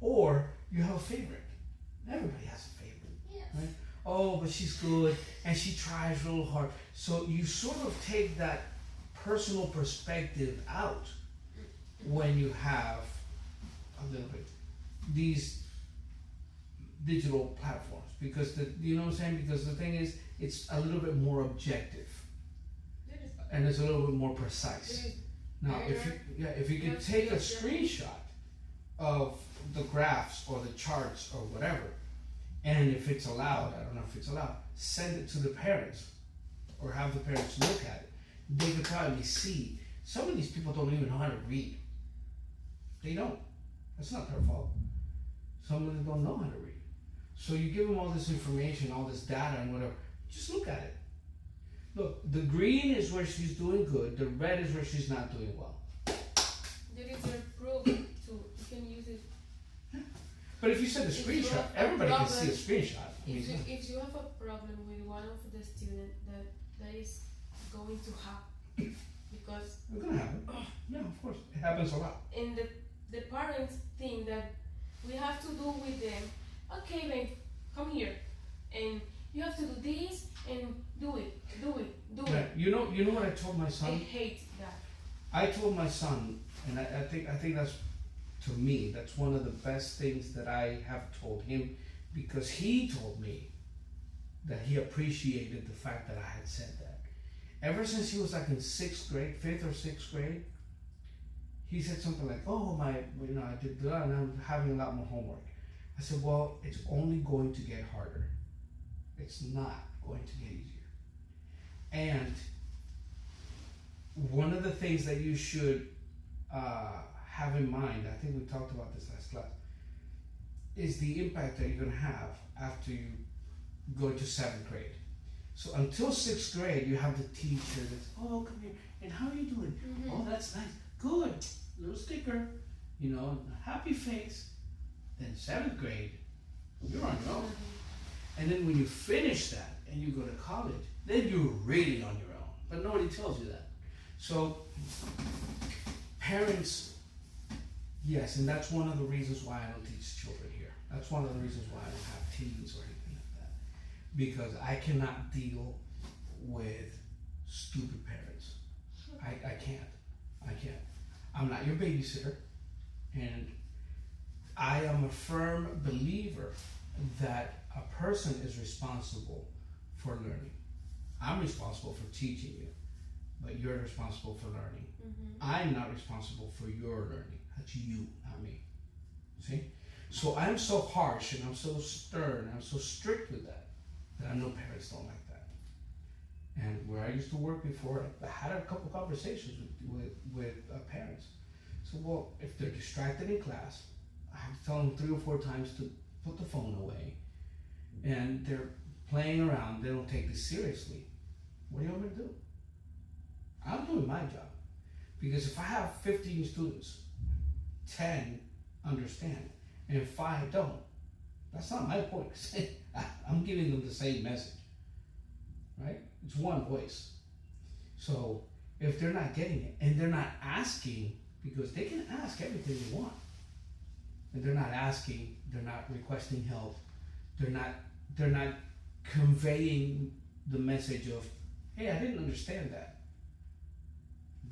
or you have a favorite. Everybody has a favorite, Yes. right? Oh, but she's good and she tries real hard. So you sort of take that personal perspective out when you have a little bit these digital platforms, because you know what I'm saying? Because the thing is, it's a little bit more objective and it's a little bit more precise. Now, if you could take a screenshot of the graphs or the charts or whatever, and if it's allowed, I don't know if it's allowed, send it to the parents or have the parents look at it. They could probably see some of these people don't even know how to read. They don't. That's not their fault. Some of them don't know how to read. So you give them all this information, all this data and whatever, just look at it. Look, the green is where she's doing good, the red is where she's not doing well. There is a proof too. You can use it. But if you send a If you screenshot, have a everybody can problem- see a screenshot. If you have a problem with one of the students that is going to happen, because It's gonna happen. Yeah, of course. It happens a lot. and the parents think that we have to do with them, okay, then come here, and you have to do this and do it. Yeah, you know what I told my I son? hate that. I told my son, and I think that's, to me, that's one of the best things that I have told him, because he told me that he appreciated the fact that I had said that. Ever since he was like in 6th grade, 5th or 6th grade, he said something like, "Oh, I did that, and I'm having a lot more homework." I said, "Well, it's only going to get harder. It's not going to get easier." And one of the things that you should have in mind, I think we talked about this last class, is the impact that you're going to have after you go into 7th grade. So until 6th grade, you have the teacher that's, "Oh, come here, and how are you doing? Oh, that's nice, good, little sticker, happy face." Then 7th grade, you're on your own. And then when you finish that and you go to college, then you're really on your own. But nobody tells you that. So parents, yes, and that's one of the reasons why I don't teach children here. That's one of the reasons why I don't have teens or anything like that. Because I cannot deal with stupid parents. I can't. I'm not your babysitter. And I am a firm believer that a person is responsible for learning. I'm responsible for teaching you, but you're responsible for learning. I'm not responsible for your learning. That's you, not me. See? So I'm so harsh and I'm so stern, I'm so strict with that I know parents don't like that. And where I used to work before, I had a couple conversations with parents. So, well, if they're distracted in class, I have to tell them 3 or 4 times to put the phone away, and they're playing around, they don't take this seriously. What do you want me to do? I'm doing my job. Because if I have 15 students, 10 understand, and 5 don't, that's not my point. I'm giving them the same message, right? It's one voice. So if they're not getting it, and they're not asking, because they can ask everything they want, and they're not asking, they're not requesting help, they're not conveying the message of, "Hey, I didn't understand that,"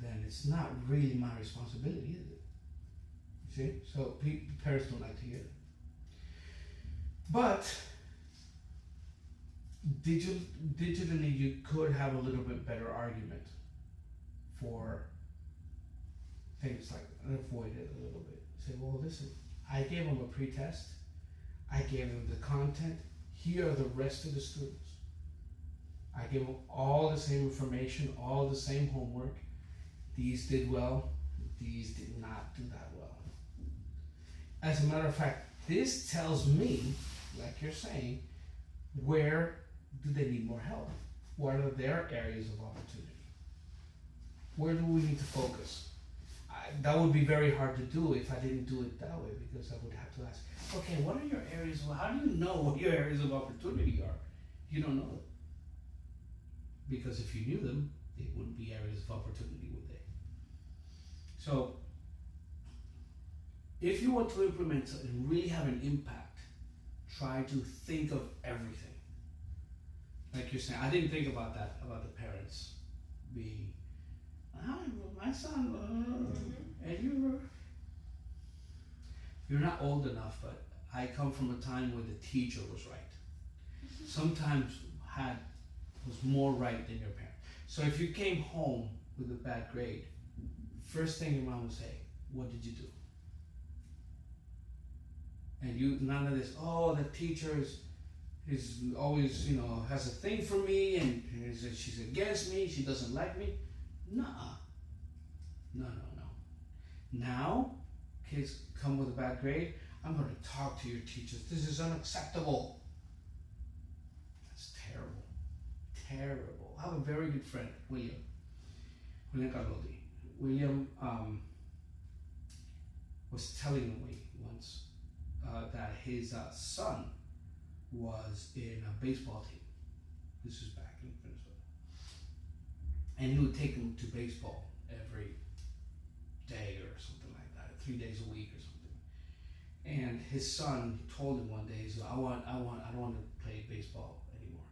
then it's not really my responsibility, is it? You see? So parents don't like to hear that. But digitally, you could have a little bit better argument for things like avoid it a little bit. Say, "Well, listen, I gave them a pre-test. I gave them the content. Here are the rest of the students. I gave them all the same information, all the same homework. These did well. These did not do that well." As a matter of fact, this tells me, like you're saying, where do they need more help? What are their areas of opportunity? Where do we need to focus? That would be very hard to do if I didn't do it that way, because I would have to ask, okay, what are your areas how do you know what your areas of opportunity are? You don't know them. Because if you knew them, they wouldn't be areas of opportunity, would they? So, if you want to implement something and really have an impact, try to think of everything. Like you're saying, I didn't think about that, about the parents being, my son, and you're not old enough, but I come from a time where the teacher was right. Sometimes was more right than your parent. So if you came home with a bad grade, first thing your mom would say, "What did you do?" And none of this, "Oh, the teacher is always, has a thing for me, and she's against me, she doesn't like me." Nuh-uh. No. Now, kids come with a bad grade, "I'm going to talk to your teachers. This is unacceptable." That's terrible. Terrible. I have a very good friend, William Carlodi. William was telling me once that his son was in a baseball team. This was back in Venezuela, and he would take him to baseball every day or something like that, 3 days a week or something. And his son told him one day, he said, I don't want to play baseball anymore.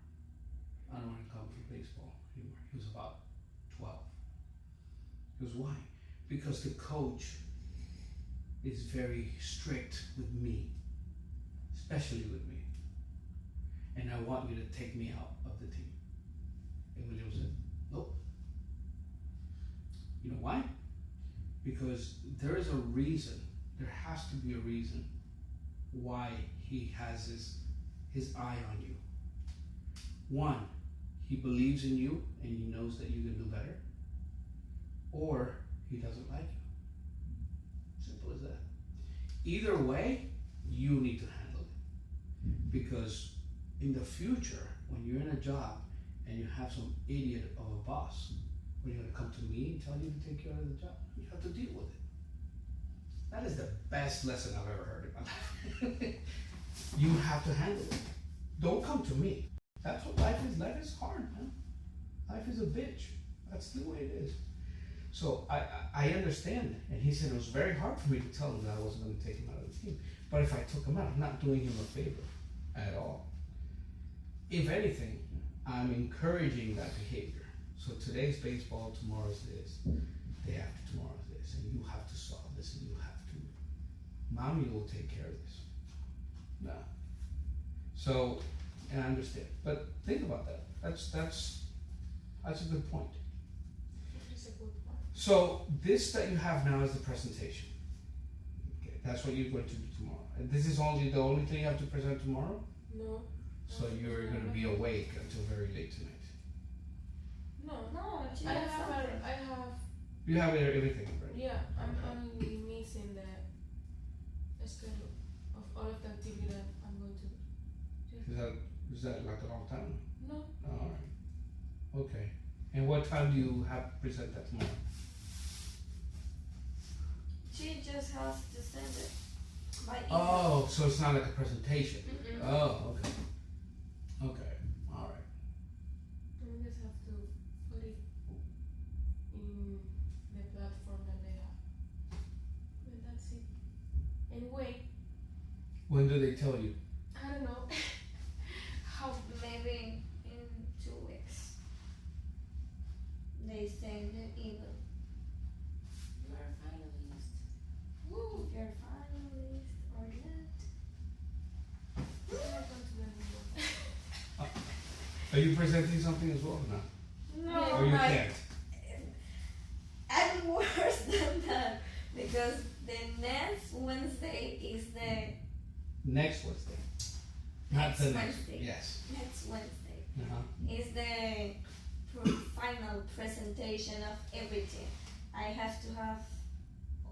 I don't want to come for baseball anymore. He was about 12. He goes, why? Because the coach is very strict with me, especially with me. And I want you to take me out of the team. And William said, nope. You know why? Because there is a reason, there has to be a reason why he has his eye on you. One, he believes in you and he knows that you can do better. Or he doesn't like you. Simple as that. Either way, you need to handle it. Because in the future, when you're in a job and you have some idiot of a boss, when you're going to come to me and tell you to take care of the job, you have to deal with it. That is the best lesson I've ever heard in my life. You have to handle it. Don't come to me. That's what life is. Life is hard, man. Life is a bitch. That's the way it is. So I understand. And he said it was very hard for me to tell him that I wasn't going to take him out of the team. But if I took him out, I'm not doing him a favor at all. If anything, I'm encouraging that behavior. So today's baseball, tomorrow's this, day after tomorrow's this, and you have to solve this, and you have to. Mommy will take care of this. No. So, and I understand. But think about that. That's a good point. It's a good one. So this that you have now is the presentation. Okay, that's what you're going to do tomorrow. And this is the only thing you have to present tomorrow? No. So you're going to be awake until very late tonight. No. She I has have something. You have everything, right? Yeah, I'm only missing the schedule of all of the activity that I'm going to do. Is that like a long time? No. Oh, all right. Okay. And what time do you have to present that tomorrow? She just has to send it by email. Oh, so it's not like a presentation. Mm-mm. Oh, okay. Okay. All right. We just have to put it in the platform that they have. And that's it. And wait, When do they tell you? I don't know how. Maybe in 2 weeks. They send the email. You are a finalist. Woo! If you're a finalist or not. I'm not going to let you know. Are you presenting something as well or not? No, Or you I- can't? I'm worse than that because the next Wednesday is the Next Wednesday. Not Next the next. Wednesday. Yes. next Wednesday Uh-huh. is the final presentation of everything. I have to have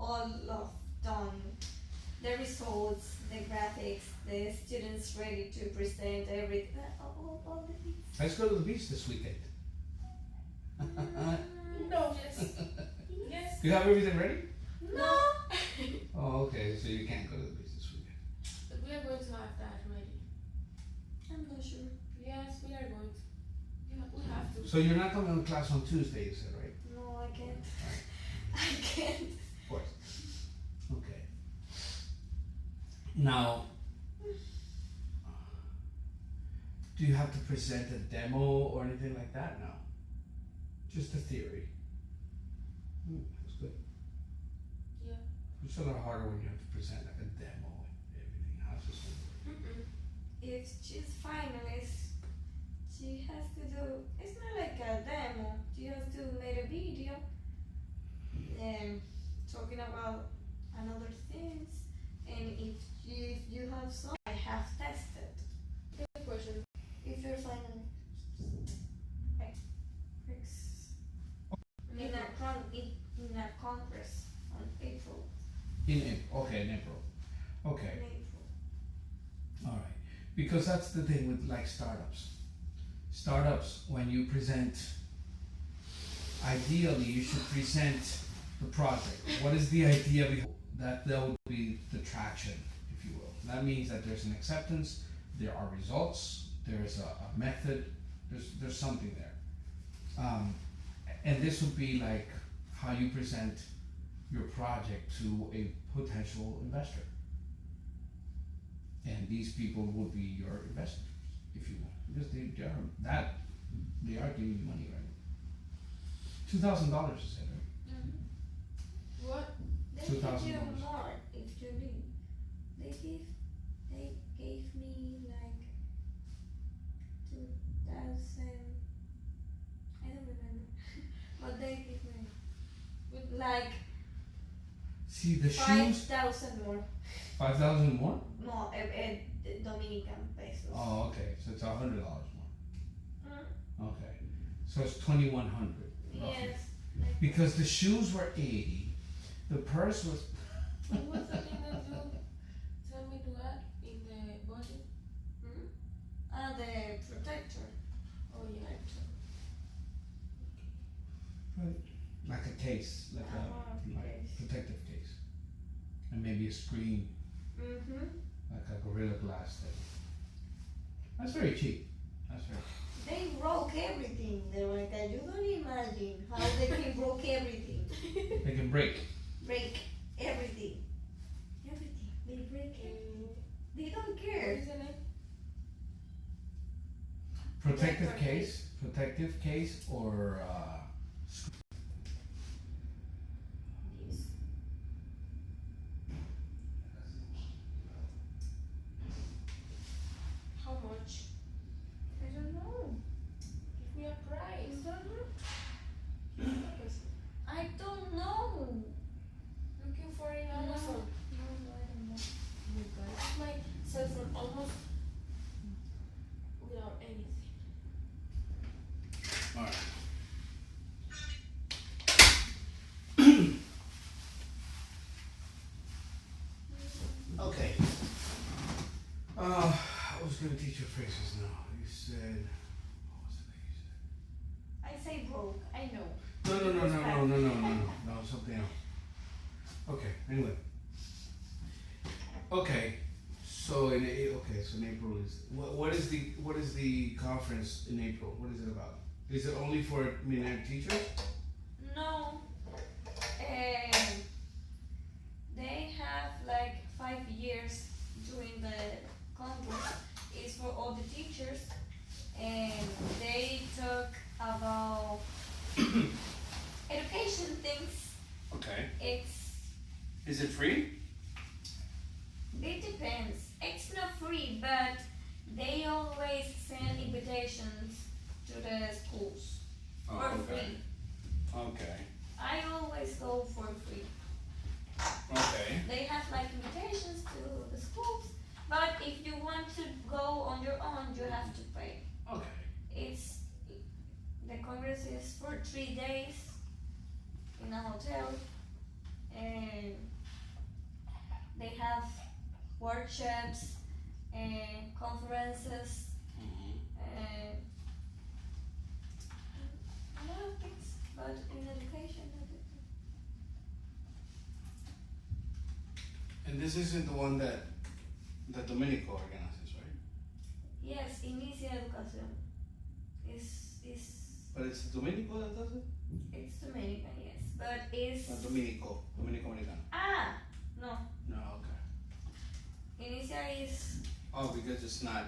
all of done, the results, the graphics, the students ready to present everything, all the things. Let's go to the beach this weekend. No. Yes. Yes. You have everything ready? No. Oh, okay. So you can't go to the beach this weekend. But we are going to have that ready. I'm not sure. Yes, we are going to. We have to. So you're not coming to class on Tuesday, you said, right? No, I can't. Right. I can't. Of course. Okay. Now, do you have to present a demo or anything like that? No. Just a theory. That's good. Yeah. It's a lot harder when you have to present like a demo and everything. How's this one work? Mm-mm. If she's finalist, she has to do, it's not like a demo, she has to make a video talking about another things, and if you have some, I have tested. Good question. If you're finalist, okay, fix. In a congress on April. In April. Okay, in April. Okay. In April. All right. Because that's the thing with like startups. Startups, when you present, ideally you should present the project. What is the idea behind that? That would be the traction, if you will. That means that there's an acceptance, there are results, there's a method, there's something there. And this would be like how you present your project to a potential investor. And these people will be your investors, if you will, because they are giving you money, right? $2,000 is it, right? What? They give you $2,000. more if you need. They gave me like 2,000. I don't remember, but they gave me with like See the shoes, 5,000 more. 5,000 more? No, Dominican pesos. Oh, okay, so it's $100 more. Mm, Okay, so it's 2,100. yes. Like, Because the shoes were 80, the purse was. What was the thing that you tell me to add in the budget? the protector. Oh yeah. Like a case, like a Case. protective case, and maybe a screen, Mm-hmm. like a Gorilla Glass thing. That's very cheap. That's very. They broke everything. They were like, you don't imagine how they can broke everything. They can break. Break everything. Everything. They break it. They don't What care. is the name? Protective case, or Yes. How much? I don't know. Give me a price. I don't know. Looking for it on No. Amazon. No, I don't know. Oh my god, I have my cell phone almost without anything. all right. Okay. I was gonna teach you phrases now. You said. What was it that you said? I say broke. I know. No, something else. Okay, anyway. Okay, so in April is what is the conference in April? What is it about? Is it only for Minor teachers? No. They have like 5 years during the congress. It's for all the teachers, and they talk about education things. Okay. It Is it free? depends. It's not free, but they always send invitations to the schools for free. Okay. I always go for free. Okay. They have like invitations to the schools, but if you want to go on your own, you have to pay. Okay. It's the congress is for 3 days in a hotel, and they have workshops and conferences and a lot of things, but in education. And this isn't the one that Domenico organizes, right? Yes, Inicia Educación. Is But it's Domenico that does it? it's Dominican, yes, but it's Not Domenico Americano. no. No, okay. Inicia is Oh, because it's not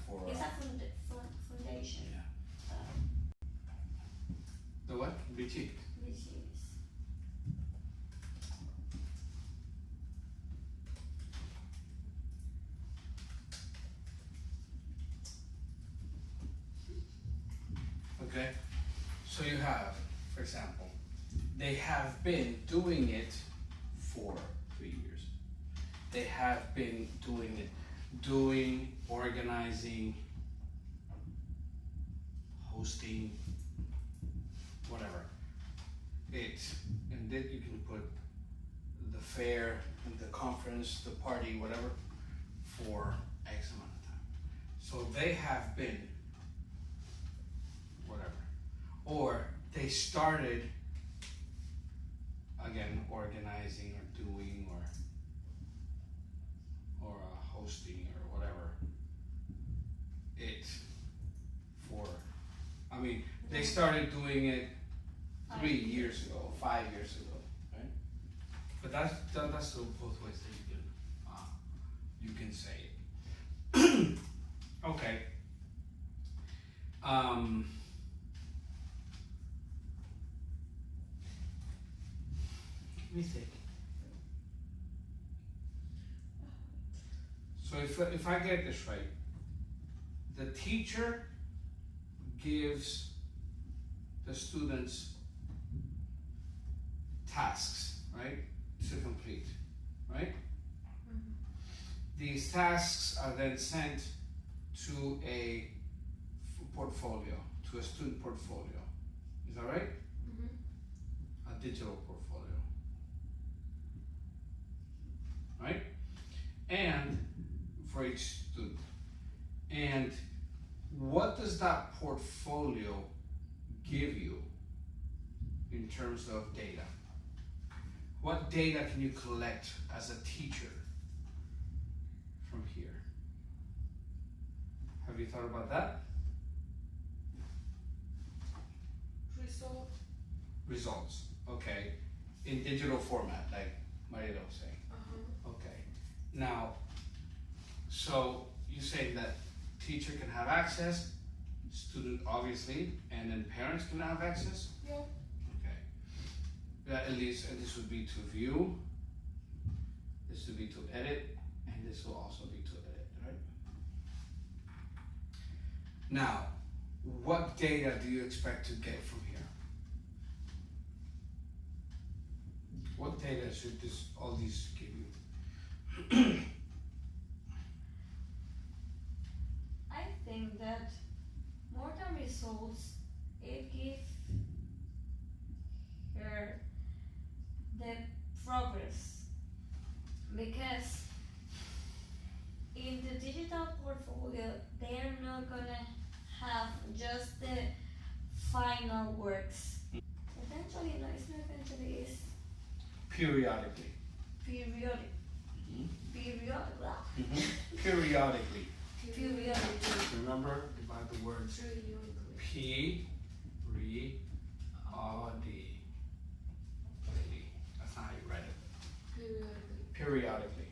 for. it's a foundation. Yeah. The what? BT. Which is Okay. So you have, for example, they have been doing it for 3 years. They have been doing it, organizing, hosting, whatever. And then you can put the fair, the conference, the party, whatever, for X amount of time. So they have been, whatever. Or they started, again, organizing or doing or started doing it 3 years ago, 5 years ago, right? But that's the both ways that you can say it. Okay. Let me think. So if I get this right, the teacher gives the students tasks, right, to complete, right? These tasks are then sent to a portfolio, to a student portfolio. Is that right? A digital portfolio, right? And for each student. And what does that portfolio give you in terms of data? What data can you collect as a teacher from here? Have you thought about that? Results, okay. In digital format, like Maria was saying. Okay. Now, so you say that teacher can have access, student obviously, and then parents can have access? Yeah. Okay. That at least, and this would be to view, this would be to edit, and this will also be to edit, right? Now, what data do you expect to get from here? What data should all these give you? I think that more than results, it gives her the progress, because in the digital portfolio they are not gonna have just the final works. Eventually, no, it's not eventually, it's Periodically. periodic. Periodically. Periodically. Remember about the words P, re, that's not how you write it. Periodically. Periodically.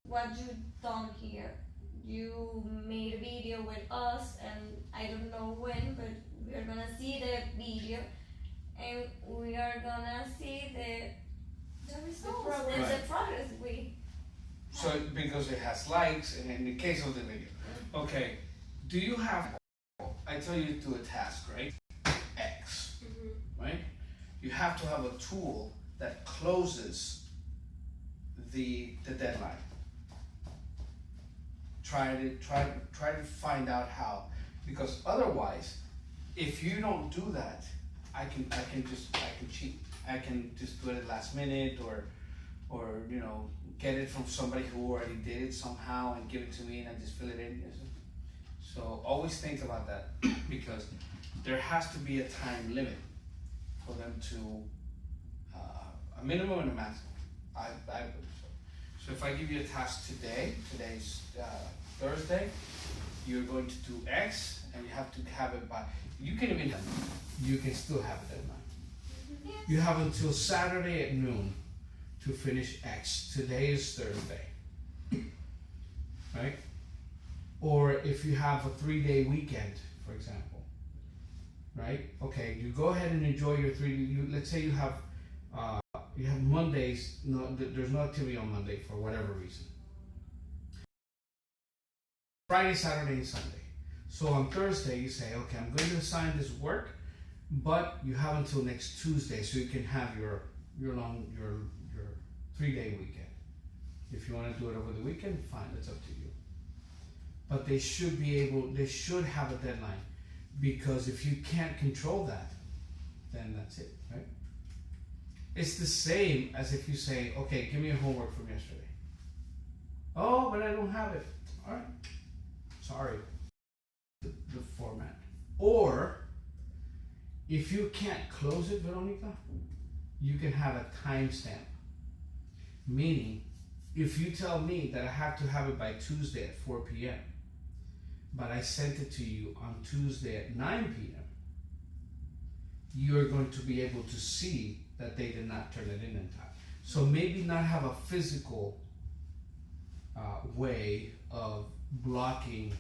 What you done here? You made a video with us, and I don't know when, but we are gonna see the video, and we are gonna see the results, the progress we. So because it has likes, and in the case of the video. Okay, do you have, I tell you to do a task, right? X, right? You have to have a tool that closes the deadline. Try to find out how, because otherwise, if you don't do that, I can cheat. I can just do it at last minute, or you know, get it from somebody who already did it somehow and give it to me, and I just fill it in. So always think about that, because there has to be a time limit for them to a minimum and a maximum. I believe so. So if I give you a task today, today's Thursday, you're going to do X, and you have to have it by, you can still have a deadline. Yes. You have until Saturday at noon to finish X. Today is Thursday, right? Or if you have a 3-day weekend, for example, right? Okay, you go ahead and enjoy your let's say you have Mondays, there's no activity on Monday for whatever reason. Friday, Saturday, and Sunday. So on Thursday you say, okay, I'm going to assign this work, but you have until next Tuesday, so you can have your 3-day weekend. If you want to do it over the weekend, fine, that's up to you. But they should have a deadline, because if you can't control that, then that's it, right? It's the same as if you say, okay, give me your homework from yesterday. Oh, but I don't have it. All right, sorry. The format. Or if you can't close it, Veronica, you can have a timestamp, meaning if you tell me that I have to have it by Tuesday at 4 p.m., but I sent it to you on Tuesday at 9 p.m., you're going to be able to see that they did not turn it in time. So maybe not have a physical way of blocking.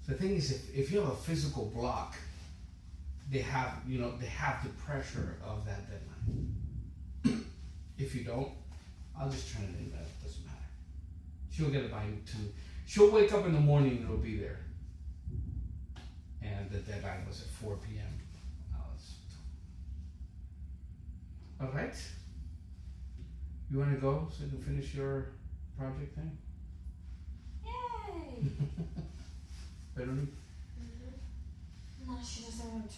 The thing is, if you have a physical block, they have the pressure of that deadline. If you don't, I'll just turn it in. That doesn't matter. She'll get it by 2. She'll wake up in the morning and it'll be there. And the deadline was at 4 p.m. All right. You want to go so you can finish your project thing? Yay! Veronique? No, she doesn't want to.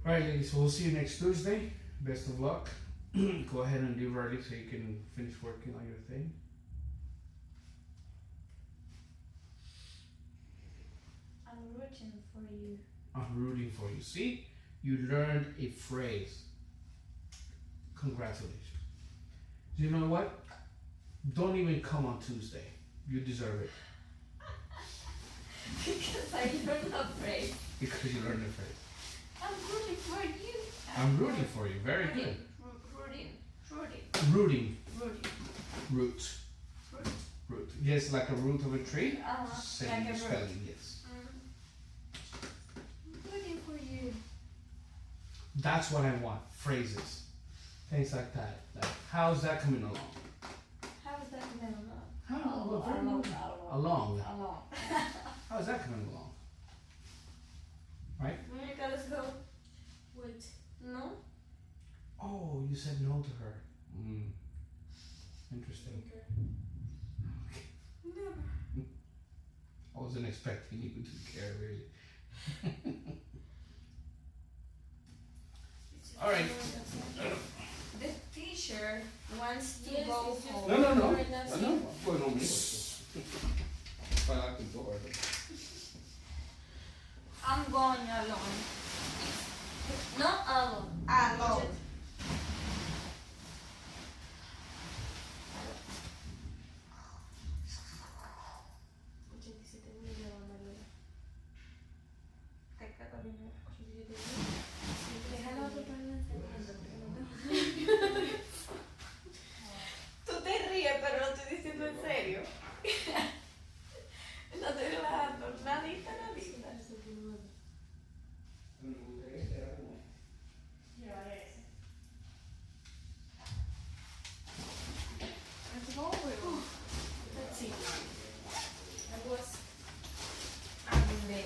All right, ladies. So we'll see you next Tuesday. Best of luck. Go ahead and leave early so you can finish working on your thing. I'm rooting for you. I'm rooting for you. See, you learned a phrase. Congratulations. You know what? Don't even come on Tuesday. You deserve it. Because I learned a phrase. Because you learned a phrase. I'm rooting for you. I'm rooting for you. Very good. Rooting. Root. Root. Yes, like a root of a tree. Same like a root. spelling, yes. I'm rooting for you. That's what I want. Phrases. Things like that. Like, how's that coming along? How is that coming along? Along. Along. How's that coming along? Right? Monica, let's go. Wait. No? Oh, you said no to her. Interesting. Okay. Never. I wasn't expecting you to care, really. All right. The teacher wants to Yes, go it's just- home. No. Right now, see? Bueno, amigos. Para con todo, ¿verdad? I'm going alone. Not alone. Alone. Te quedo bien. Déjalo tocarlo encendiendo porque no tengo. Tú te ríes, pero lo estoy diciendo en serio. No estoy relajando. Nadita. Let's go. Let's see. I was adding the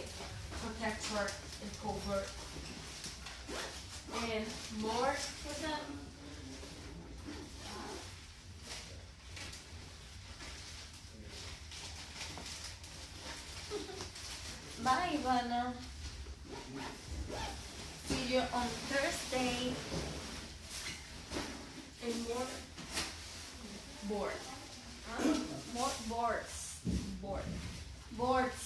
protector and cover and more for them. Bye, Ivana. See you on Thursday. And more board. More boards. Boards.